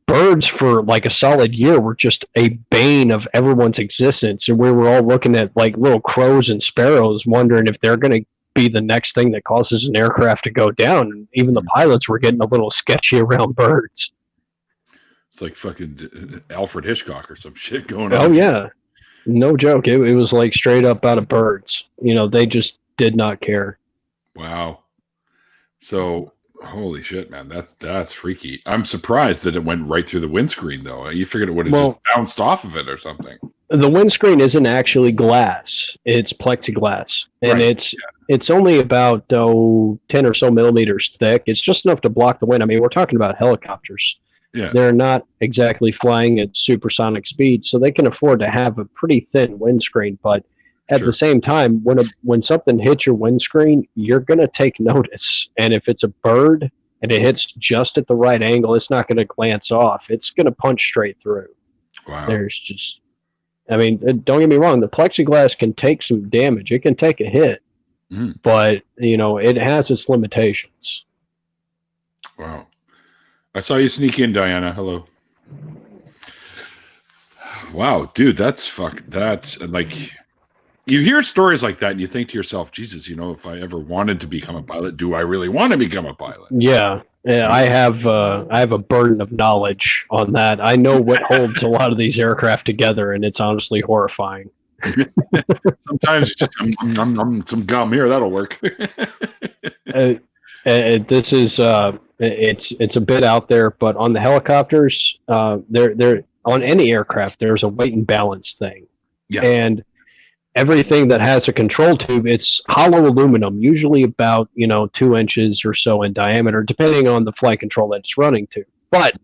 birds for like a solid year were just a bane of everyone's existence. And we were all looking at like little crows and sparrows, wondering if they're going to be the next thing that causes an aircraft to go down. And even the pilots were getting a little sketchy around birds. It's like fucking Alfred Hitchcock or some shit going on. Oh yeah, no joke. It was like straight up out of birds. They just did not care. Wow. So holy shit, man, that's freaky. I'm surprised that it went right through the windscreen though. You figured it would have just bounced off of it or something. The windscreen isn't actually glass; it's plexiglass, and it's only about 10 or so millimeters thick. It's just enough to block the wind. I mean, we're talking about helicopters. Yeah, they're not exactly flying at supersonic speed, so they can afford to have a pretty thin windscreen. But at the same time, when something hits your windscreen, you're going to take notice. And if it's a bird and it hits just at the right angle, it's not going to glance off. It's going to punch straight through. Wow. Don't get me wrong. The plexiglass can take some damage. It can take a hit, but it has its limitations. Wow. I saw you sneak in, Diana. Hello. Wow, dude, that's like, you hear stories like that and you think to yourself, Jesus, if I ever wanted to become a pilot, do I really want to become a pilot? Yeah, I have a burden of knowledge on that. I know what holds a lot of these aircraft together, and it's honestly horrifying. Sometimes just some gum here, that'll work. This is it's a bit out there, but on the helicopters, they're on any aircraft, there's a weight and balance thing. Yeah. And everything that has a control tube, it's hollow aluminum, usually about 2 inches or so in diameter, depending on the flight control that it's running to. But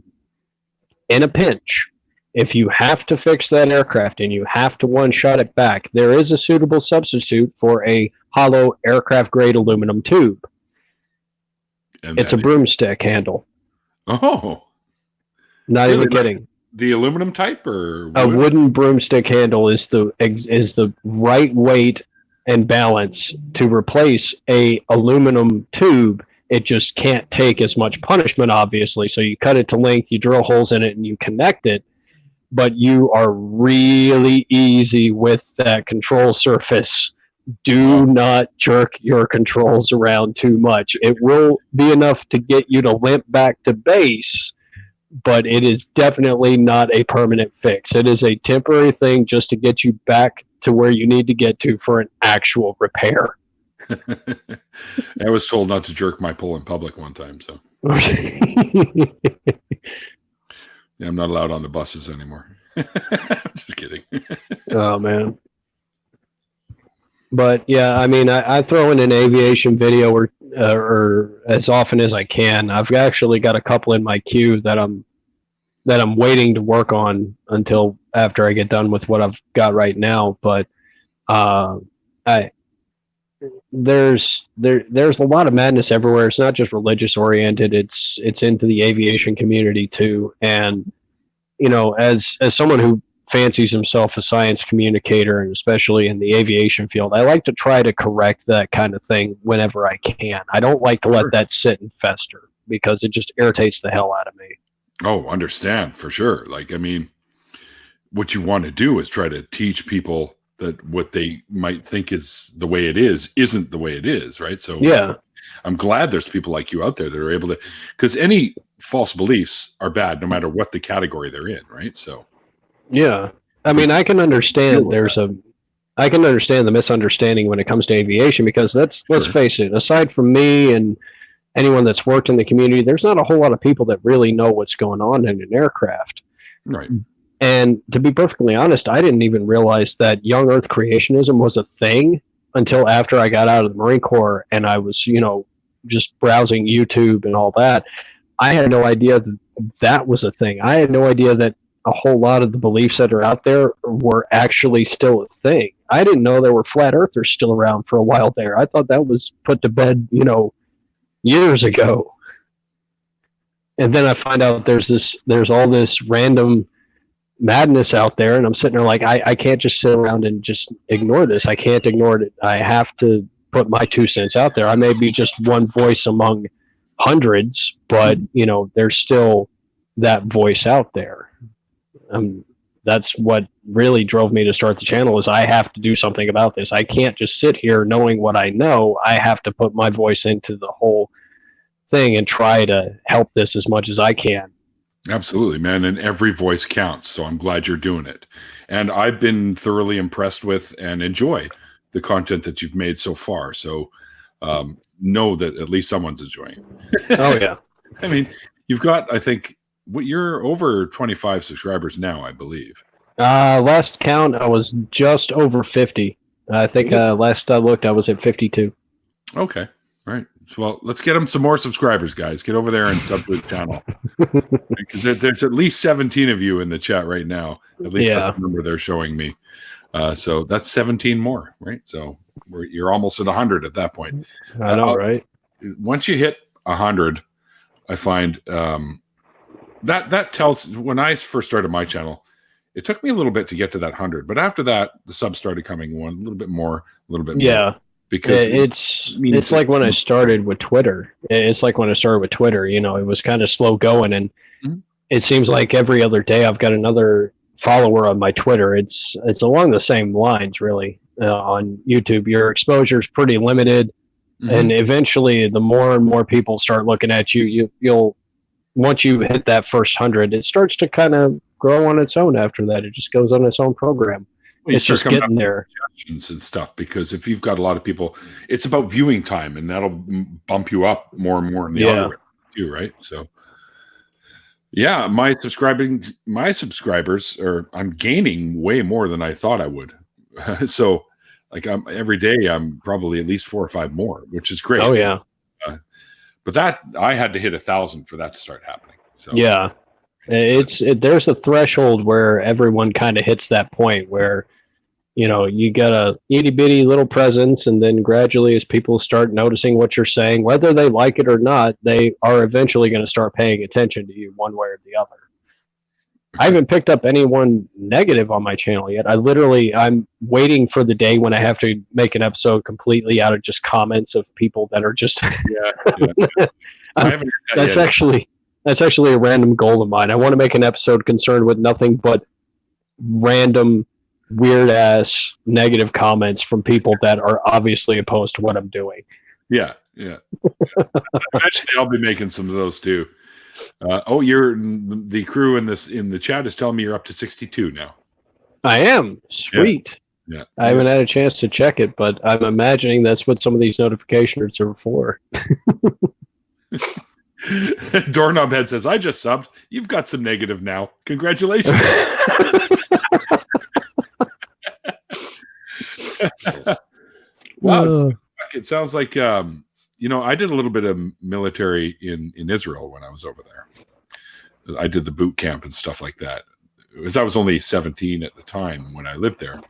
in a pinch, if you have to fix that aircraft and you have to one-shot it back, there is a suitable substitute for a hollow aircraft-grade aluminum tube. And it's a broomstick handle. Oh. Not even kidding. The aluminum type, or a wooden broomstick handle is the right weight and balance to replace a aluminum tube. It just can't take as much punishment, obviously. So you cut it to length, you drill holes in it, and you connect it. But you are really easy with that control surface. Do not jerk your controls around too much. It will be enough to get you to limp back to base, but it is definitely not a permanent fix. It is a temporary thing just to get you back to where you need to get to for an actual repair. I was told not to jerk my pole in public one time, so yeah, I'm not allowed on the buses anymore. Just kidding. Oh man. But yeah, I mean, I throw in an aviation video or as often as I can. I've actually got a couple in my queue that I'm waiting to work on until after I get done with what I've got right now. But I there's a lot of madness everywhere. It's not just religious oriented. It's into the aviation community too. And as someone who fancies himself a science communicator, and especially in the aviation field, I like to try to correct that kind of thing whenever I can. I don't like to let that sit and fester because it just irritates the hell out of me. Oh, understand for sure. Like, I mean, what you want to do is try to teach people that what they might think is the way it is isn't the way it is, right? So yeah, I'm glad there's people like you out there that are able to, because any false beliefs are bad no matter what the category they're in, right? So yeah, I mean, I can understand I can understand the misunderstanding when it comes to aviation because let's face it, aside from me and anyone that's worked in the community, there's not a whole lot of people that really know what's going on in an aircraft. Right. And to be perfectly honest, I didn't even realize that young Earth creationism was a thing until after I got out of the Marine Corps and I was, just browsing YouTube and all that. I had no idea that was a thing. I had no idea that a whole lot of the beliefs that are out there were actually still a thing. I didn't know there were flat earthers still around for a while there. I thought that was put to bed, years ago. And then I find out there's all this random madness out there, and I'm sitting there like, I can't just sit around and just ignore this. I can't ignore it. I have to put my 2 cents out there. I may be just one voice among hundreds, but there's still that voice out there. That's what really drove me to start the channel is I have to do something about this. I can't just sit here knowing what I know. I have to put my voice into the whole thing and try to help this as much as I can. Absolutely, man. And every voice counts. So I'm glad you're doing it. And I've been thoroughly impressed with and enjoy the content that you've made so far. So know that at least someone's enjoying it. Oh, yeah. I mean, you've got, I think, you're over 25 subscribers now, I believe. Last count, I was just over 50. I think last I looked, I was at 52. Okay. All right. Well, let's get them some more subscribers, guys. Get over there and sub to the channel. There's at least 17 of you in the chat right now. At least that's the number they're showing me. So that's 17 more, right? So you're almost at 100 at that point. I know, right? Once you hit 100, I find that tells. When I first started my channel, it took me a little bit to get to that 100, but after that, the subs started coming a little bit more. Yeah. Because it's like when I started with Twitter. It's like when I started with Twitter, it was kind of slow going, and it seems like every other day I've got another follower on my Twitter. It's along the same lines, really. On YouTube, your exposure is pretty limited, and eventually, the more and more people start looking at you, you'll once you hit that first 100, it starts to kind of grow on its own. After that, it just goes on its own program. Well, it's just getting there and stuff, because if you've got a lot of people, it's about viewing time, and that'll bump you up more and more in the algorithm too, right? So yeah, my subscribers I'm gaining way more than I thought I would. So like every day I'm probably at least 4 or 5 more, which is great. Oh yeah. But that I had to hit 1,000 for that to start happening. So yeah, there's a threshold where everyone kind of hits that point where you got a itty bitty little presence, and then gradually, as people start noticing what you're saying, whether they like it or not, they are eventually going to start paying attention to you one way or the other. I haven't picked up anyone negative on my channel yet. I'm waiting for the day when I have to make an episode completely out of just comments of people that are just that's actually a random goal of mine. I want to make an episode concerned with nothing but random weird ass negative comments from people that are obviously opposed to what I'm doing. Yeah. Eventually I'll be making some of those too. You're the crew in the chat is telling me you're up to 62 now. I am. Sweet. Yeah. I haven't had a chance to check it, but I'm imagining that's what some of these notifications are for. Doorknob Head says, I just subbed. You've got some negative now. Congratulations. Wow. It sounds like, I did a little bit of military in Israel when I was over there. I did the boot camp and stuff like that. Because I was only 17 at the time when I lived there.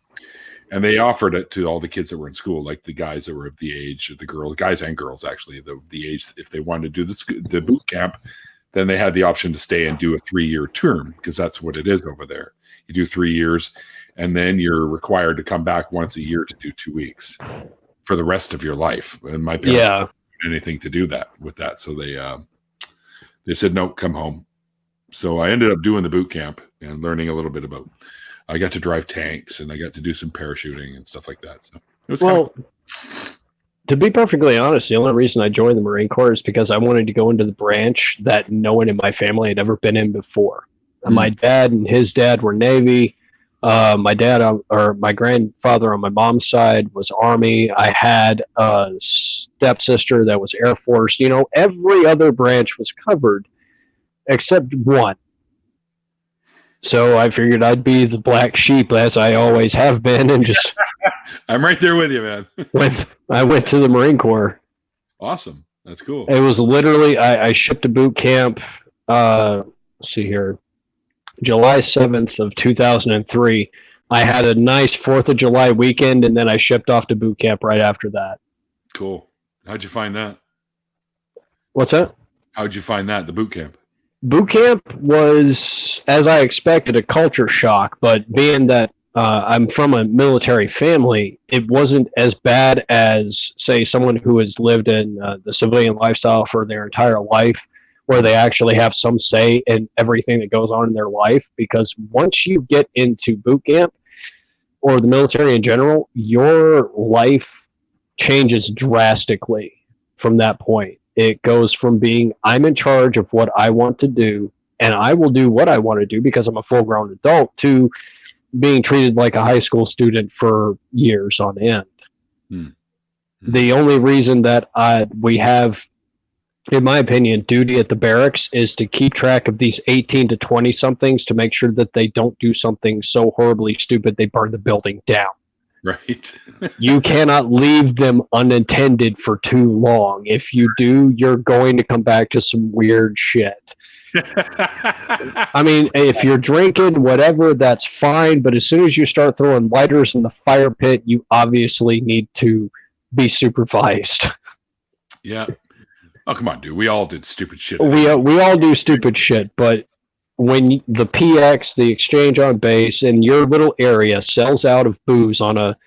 And they offered it to all the kids that were in school, like the guys that were of the age, the girls, guys and girls, actually, the age, if they wanted to do the boot camp, then they had the option to stay and do a 3-year term, because that's what it is over there. You do 3 years, and then you're required to come back once a year to do 2 weeks for the rest of your life. And my parents didn't do anything to do that with that. So they said, no, come home. So I ended up doing the boot camp and learning a little bit about, I got to drive tanks and I got to do some parachuting and stuff like that. So it was to be perfectly honest, the only reason I joined the Marine Corps is because I wanted to go into the branch that no one in my family had ever been in before. My dad and his dad were Navy. My dad or my grandfather on my mom's side was Army. I had a stepsister that was Air Force. Every other branch was covered except one. So I figured I'd be the black sheep, as I always have been, and just I'm right there with you, man. I went to the Marine Corps. Awesome. That's cool. It was literally, I shipped to boot camp, let's see here, July 7th of 2003. I had a nice 4th of July weekend, and then I shipped off to boot camp right after that. Cool. How'd you find that? What's that? How'd you find that, the boot camp? Boot camp was, as I expected, a culture shock, but being that I'm from a military family, it wasn't as bad as, say, someone who has lived in the civilian lifestyle for their entire life, where they actually have some say in everything that goes on in their life. Because once you get into boot camp or the military in general, your life changes drastically from that point. It goes from being, I'm in charge of what I want to do, and I will do what I want to do because I'm a full-grown adult, to being treated like a high school student for years on end. The only reason that we have, in my opinion, duty at the barracks is to keep track of these 18 to 20-somethings to make sure that they don't do something so horribly stupid they burn the building down. Right. You cannot leave them unattended for too long. If you do, you're going to come back to some weird shit. I mean, if you're drinking, whatever, that's fine. But as soon as you start throwing lighters in the fire pit, you obviously need to be supervised. Yeah. Oh, come on, dude. We all did stupid shit. We all do stupid shit, but when the PX, the exchange on base, in your little area sells out of booze on a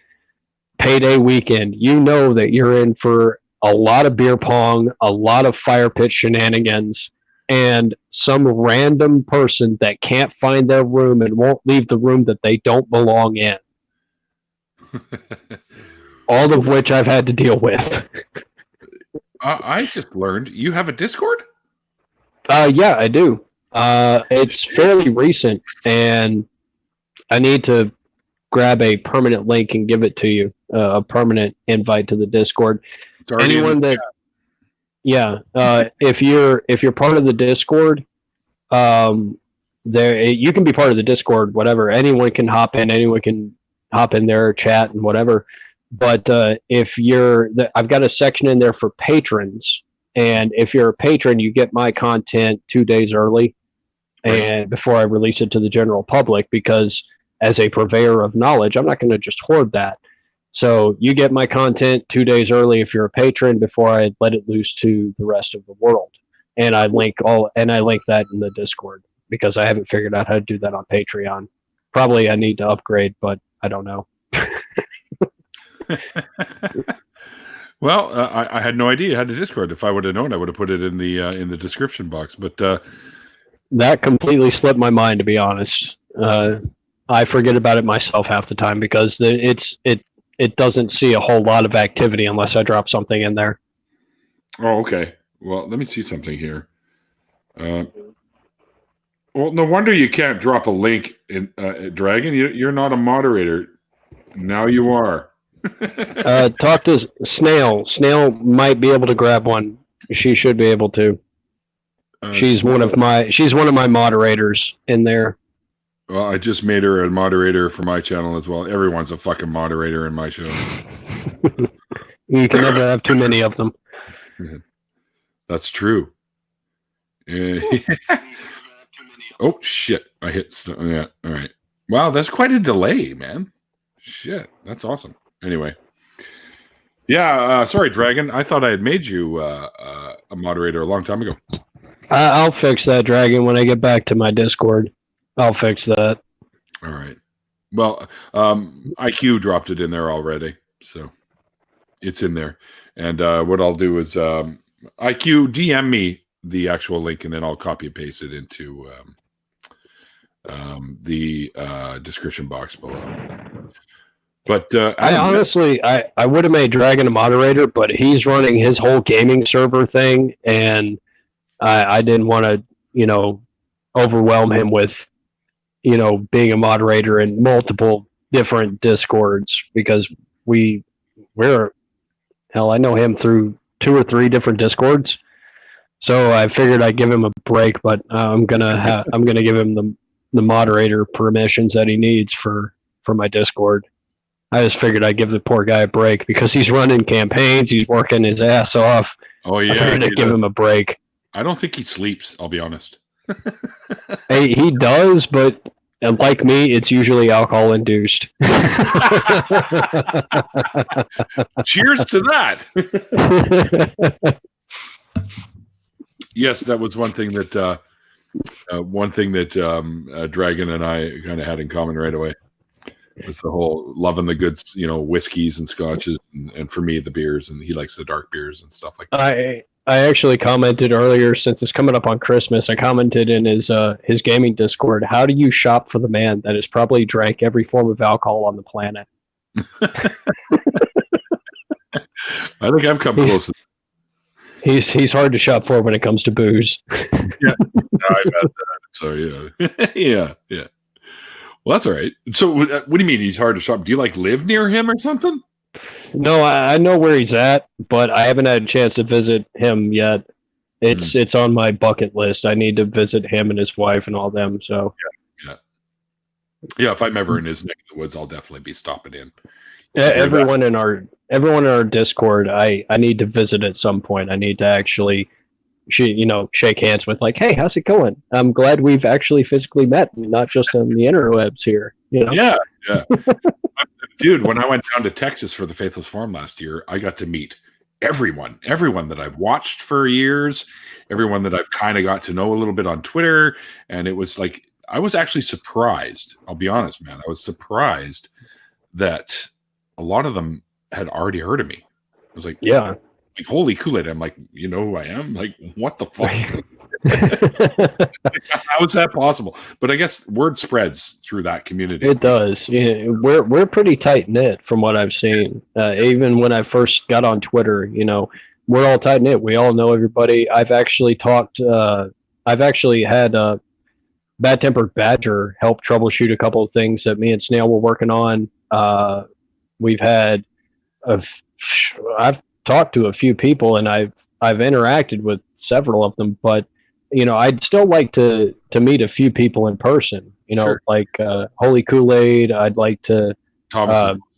payday weekend, you know that you're in for a lot of beer pong, a lot of fire pit shenanigans, and some random person that can't find their room and won't leave the room that they don't belong in. All of which I've had to deal with. I just learned you have a Discord? Yeah, I do. It's fairly recent, and I need to grab a permanent link and give it to you, a permanent invite to the Discord. Anyone that, if you're part of the Discord, you can be part of the Discord, whatever. Anyone can hop in there, chat and whatever. But if I've got a section in there for patrons, and if you're a patron, you get my content 2 days early, and before I release it to the general public, because as a purveyor of knowledge, I'm not going to just hoard that. So you get my content 2 days early if you're a patron, before I let it loose to the rest of the world. And I link that in the Discord, because I haven't figured out how to do that on Patreon. Probably I need to upgrade, but I don't know. Well, I had no idea you had a Discord. If I would have known, I would have put it in the description box. But that completely slipped my mind, to be honest. I forget about it myself half the time, because it doesn't see a whole lot of activity unless I drop something in there. Oh, okay. Well, let me see something here. Well, no wonder you can't drop a link in Dragon. You're not a moderator. Now you are. Talk to Snail. Snail might be able to grab one. She should be able to. She's one of my moderators in there. Well, I just made her a moderator for my channel as well. Everyone's a fucking moderator in my show. You can never have too many of them. That's true. Oh shit! I hit. Yeah. All right. Wow, that's quite a delay, man. Shit, that's awesome. Anyway, yeah. Sorry, Dragon. I thought I had made you a moderator a long time ago. I'll fix that, Dragon, when I get back to my Discord. I'll fix that. All right. Well, IQ dropped it in there already, so it's in there. And what I'll do is IQ DM me the actual link, and then I'll copy and paste it into the description box below. But I honestly would have made Dragon a moderator, but he's running his whole gaming server thing, and I didn't want to, overwhelm him with, being a moderator in multiple different Discords, because we're hell, I know him through 2 or 3 different Discords. So I figured I'd give him a break, but I'm gonna give him the moderator permissions that he needs for my Discord. I just figured I'd give the poor guy a break because he's running campaigns, he's working his ass off. Oh yeah, I figured I'd give him a break. I don't think he sleeps, I'll be honest. Hey, he does, but like me, it's usually alcohol induced. Cheers to that. Yes, that was one thing that Dragon and I kind of had in common right away. It was the whole loving the good, whiskeys and scotches, and for me the beers, and he likes the dark beers and stuff like that. I actually commented earlier, since it's coming up on Christmas, I commented in his gaming Discord, how do you shop for the man that has probably drank every form of alcohol on the planet? I think I've come close. He's hard to shop for when it comes to booze. Yeah, I've had that. So yeah, yeah. Well, that's all right. So, what do you mean he's hard to shop? Do you live near him or something? No, I know where he's at, but I haven't had a chance to visit him yet. It's on my bucket list. I need to visit him and his wife and all them. So yeah. If I'm ever in his neck of the woods, I'll definitely be stopping in. Everyone in our Discord, I need to visit at some point. I need to actually, shake hands with, hey, how's it going? I'm glad we've actually physically met, not just on the interwebs here. Yeah. Dude, when I went down to Texas for the Faithless Forum last year, I got to meet everyone that I've watched for years, everyone that I've kind of got to know a little bit on Twitter. And it was I was actually surprised. I'll be honest, man. I was surprised that a lot of them had already heard of me. I was yeah. Holy Kool-Aid. I'm you know who I am? What the fuck? How is that possible? But I guess word spreads through that community. It does. Yeah, we're pretty tight knit from what I've seen. Even when I first got on Twitter, we're all tight knit. We all know everybody. I've actually had Bad Tempered Badger help troubleshoot a couple of things that me and Snail were working on. We've had I've talked to a few people, and I've interacted with several of them, but I'd still like to meet a few people in person. Sure. Holy Kool-Aid. I'd like to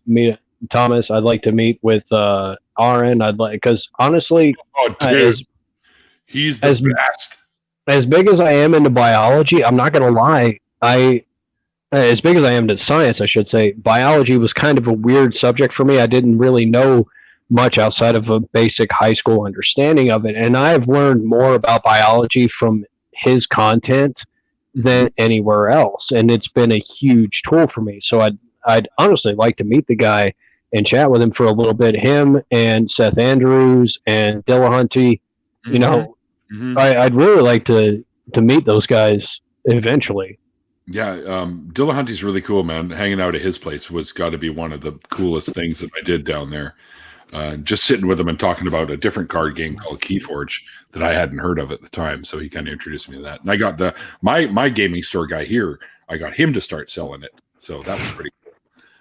meet Thomas. I'd like to meet with Aaron. Because honestly, he's the best. As big as I am into biology, I'm not gonna lie. As big as I am into science, I should say, biology was kind of a weird subject for me. I didn't really know much outside of a basic high school understanding of it. And I've learned more about biology from his content than anywhere else. And it's been a huge tool for me. So I'd honestly like to meet the guy and chat with him for a little bit. Him and Seth Andrews and Dillahunty, I'd really like to meet those guys eventually. Yeah, Dillahunty's really cool, man. Hanging out at his place was got to be one of the coolest things that I did down there. Just sitting with him and talking about a different card game called Keyforge that I hadn't heard of at the time. So he kind of introduced me to that. And I got my gaming store guy here. I got him to start selling it. So that was pretty cool.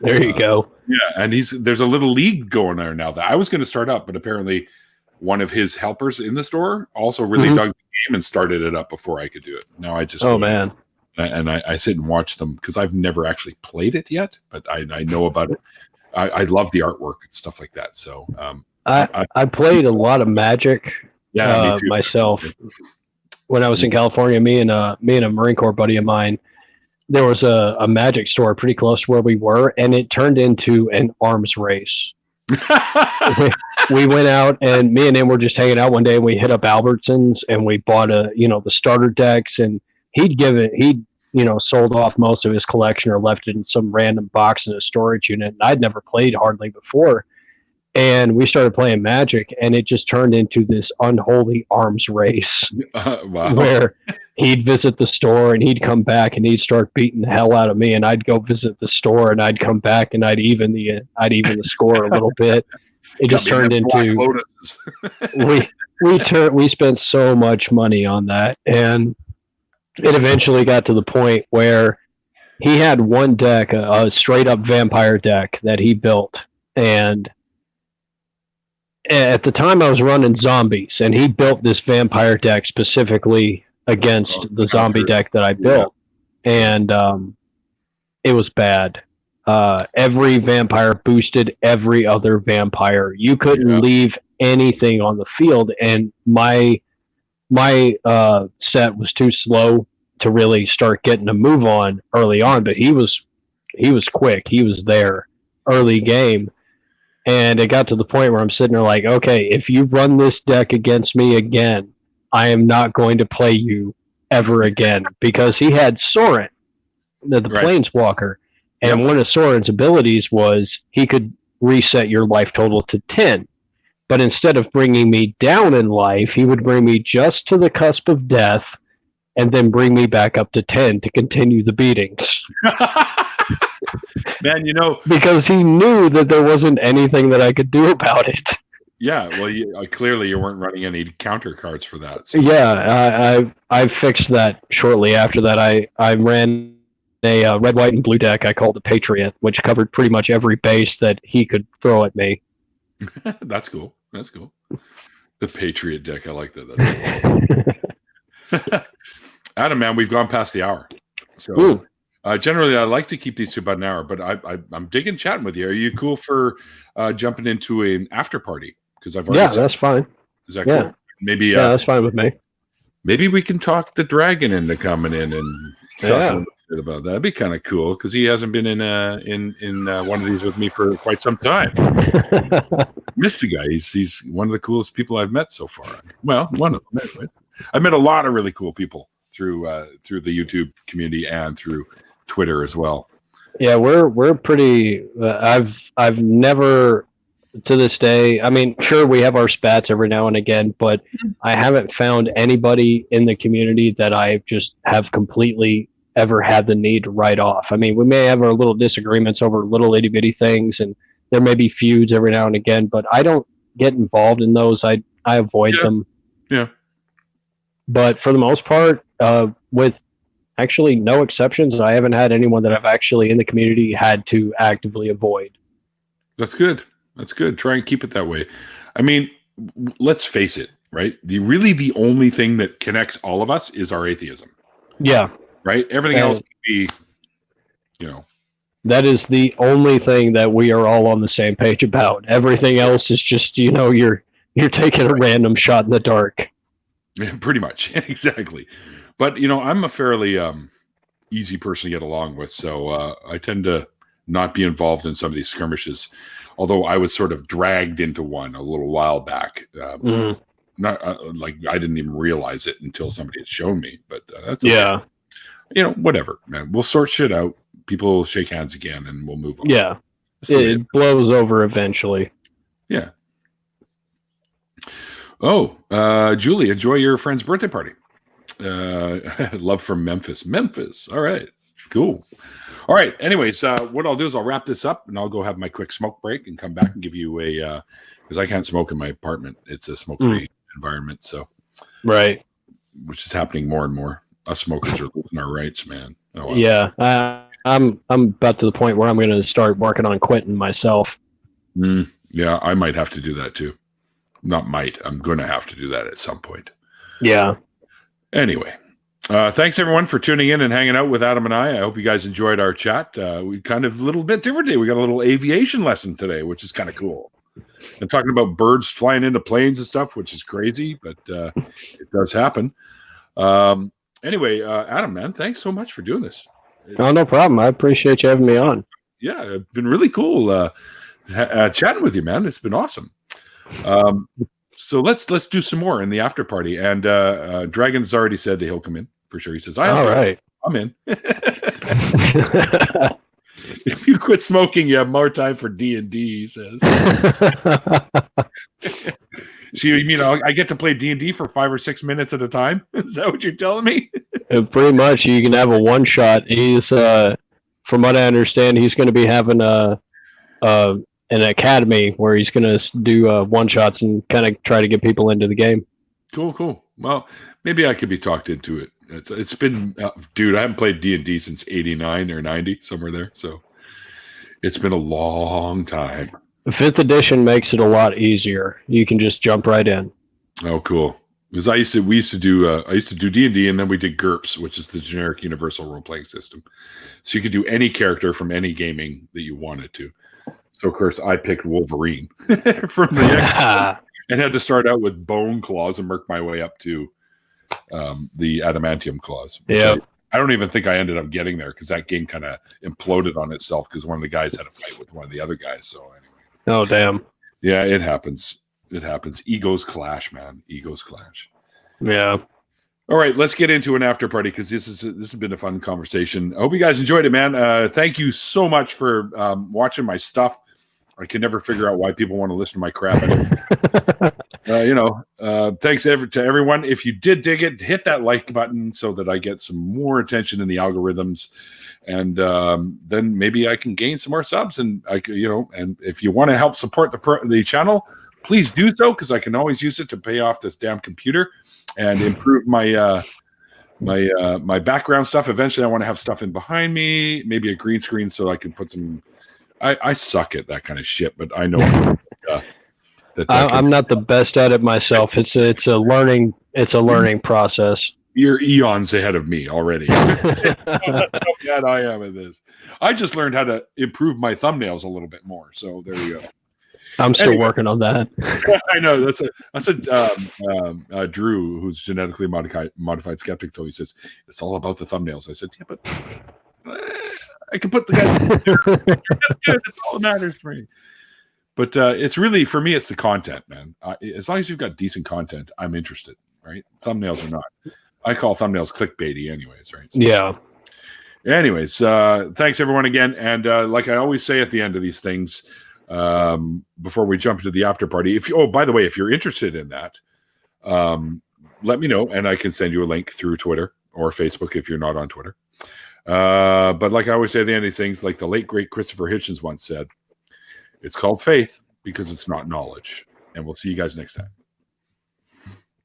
There you go. Yeah, and there's a little league going there now that I was going to start up, but apparently one of his helpers in the store also really dug the game and started it up before I could do it. Now I just man. and I sit and watch them because I've never actually played it yet, but I know about it. I love the artwork and stuff like that. So I played a lot of Magic me too. myself when I was in California. Me and a Marine Corps buddy of mine, there was a Magic store pretty close to where we were, and it turned into an arms race. We went out, and me and him were just hanging out one day, and we hit up Albertsons, and we bought the starter decks, and he'd sold off most of his collection or left it in some random box in a storage unit. And I'd never played hardly before. And we started playing Magic, and it just turned into this unholy arms race where he'd visit the store and he'd come back and he'd start beating the hell out of me, and I'd go visit the store and I'd come back and I'd even the score a little bit. It just turned into we spent so much money on that, and it eventually got to the point where he had one deck, a straight up vampire deck that he built, and at the time I was running zombies, and he built this vampire deck specifically against the zombie deck that I built. And it was bad. Every vampire boosted every other vampire. You couldn't leave anything on the field, and my set was too slow to really start getting a move on early on, but he was quick. He was there early game. And it got to the point where I'm sitting there like, okay, if you run this deck against me again, I am not going to play you ever again, because he had Soren, the Planeswalker, and one of Soren's abilities was he could reset your life total to 10. But instead of bringing me down in life, he would bring me just to the cusp of death and then bring me back up to 10 to continue the beatings. Man, because he knew that there wasn't anything that I could do about it. Yeah, well, clearly you weren't running any counter cards for that. So. Yeah, I fixed that shortly after that. I ran a red, white, and blue deck I called the Patriot, which covered pretty much every base that he could throw at me. That's cool. The Patriot deck, I like that. That's cool. Adam, man, we've gone past the hour. So generally, I like to keep these to about an hour, but I'm digging chatting with you. Are you cool for jumping into an after party? Because I've already that's fine. Is that cool? Maybe that's fine with me. Maybe we can talk the dragon into coming in and talking about that. That'd be kind of cool because he hasn't been in one of these with me for quite some time. Missed the guy. He's one of the coolest people I've met so far. Well, one of them. Anyway. I've met a lot of really cool people through the YouTube community and through Twitter as well. Yeah, we're pretty. I've never, to this day. I mean, sure, we have our spats every now and again, but I haven't found anybody in the community that I just have completely ever had the need to write off. I mean, we may have our little disagreements over little itty bitty things, and there may be feuds every now and again, but I don't get involved in those. I avoid them. Yeah. But for the most part, with actually no exceptions, I haven't had anyone that I've actually in the community had to actively avoid. That's good. Try and keep it that way. I mean, let's face it, right? The only thing that connects all of us is our atheism. Yeah. Right? Everything else can be, That is the only thing that we are all on the same page about. Everything else is just, you're taking a random shot in the dark. Yeah, pretty much. Exactly. But, I'm a fairly easy person to get along with. So I tend to not be involved in some of these skirmishes. Although I was sort of dragged into one a little while back. Not like I didn't even realize it until somebody had shown me. But that's okay. Yeah. Whatever, man. We'll sort shit out. People will shake hands again and we'll move on. Yeah. It blows over eventually. Yeah. Oh, Julie, enjoy your friend's birthday party. Love from Memphis. All right. Cool. All right. Anyways, what I'll do is I'll wrap this up and I'll go have my quick smoke break and come back and give you a, because I can't smoke in my apartment. It's a smoke-free environment. So, which is happening more and more. Us smokers are losing our rights, man. Oh, wow. Yeah. I'm about to the point where I'm going to start working on quitting myself. Yeah. I might have to do that too. Not might. I'm going to have to do that at some point. Yeah. Anyway. Thanks everyone for tuning in and hanging out with Adam and I hope you guys enjoyed our chat. We kind of a little bit different day. We got a little aviation lesson today, which is kind of cool. And talking about birds flying into planes and stuff, which is crazy, but it does happen. Anyway, Adam, man, thanks so much for doing this. No problem. I appreciate you having me on. Yeah, it's been really cool chatting with you, man. It's been awesome. So let's do some more in the after party. And Dragon's already said that he'll come in for sure. He says, "All right, I'm in." If you quit smoking, you have more time for D&D, he says. So you mean I get to play D&D for 5 or 6 minutes at a time? Is that what you're telling me? Pretty much. You can have a one shot. He's, from what I understand, he's going to be having an academy where he's going to do one shots and kind of try to get people into the game. Cool. Well, maybe I could be talked into it. It's been, dude, I haven't played D&D since 89 or 90, somewhere there. So it's been a long time. 5th edition makes it a lot easier. You can just jump right in. Oh, cool. Because I used to do D&D, and then we did GURPS, which is the generic universal role-playing system. So you could do any character from any gaming that you wanted to. So of course I picked Wolverine from the X and had to start out with bone claws and work my way up to the adamantium claws. Yeah. I don't even think I ended up getting there because that game kind of imploded on itself because one of the guys had a fight with one of the other guys. So anyway. Oh, damn. Yeah, it happens. It happens. Egos clash, man. Egos clash. Yeah. All right, let's get into an after party because this has been a fun conversation. I hope you guys enjoyed it, man. Thank you so much for watching my stuff. I can never figure out why people want to listen to my crap anyway. Thanks to everyone. If you did dig it, hit that like button so that I get some more attention in the algorithms, and then maybe I can gain some more subs. And and if you want to help support the channel, please do so because I can always use it to pay off this damn computer and improve my my background stuff. Eventually, I want to have stuff in behind me, maybe a green screen so I can put some. I suck at that kind of shit, but I know I'm not the best at it myself. It's a learning process. You're eons ahead of me already. That's how bad I am at this. I just learned how to improve my thumbnails a little bit more. So there you go. I'm still working on that. I know that's Drew, who's genetically modified skeptic, told me, he says it's all about the thumbnails. I said, yeah, but I can put the guys. That's good. That's all that matters for me. But it's really, for me, it's the content, man. As long as you've got decent content, I'm interested. Right? Thumbnails are not. I call thumbnails clickbaity, anyways. Right? So, yeah. Anyways, thanks everyone again, and like I always say at the end of these things, before we jump into the after party, by the way, if you're interested in that, let me know, and I can send you a link through Twitter or Facebook if you're not on Twitter. But like I always say at the end of these things, like the late great Christopher Hitchens once said, it's called faith because it's not knowledge. And we'll see you guys next time.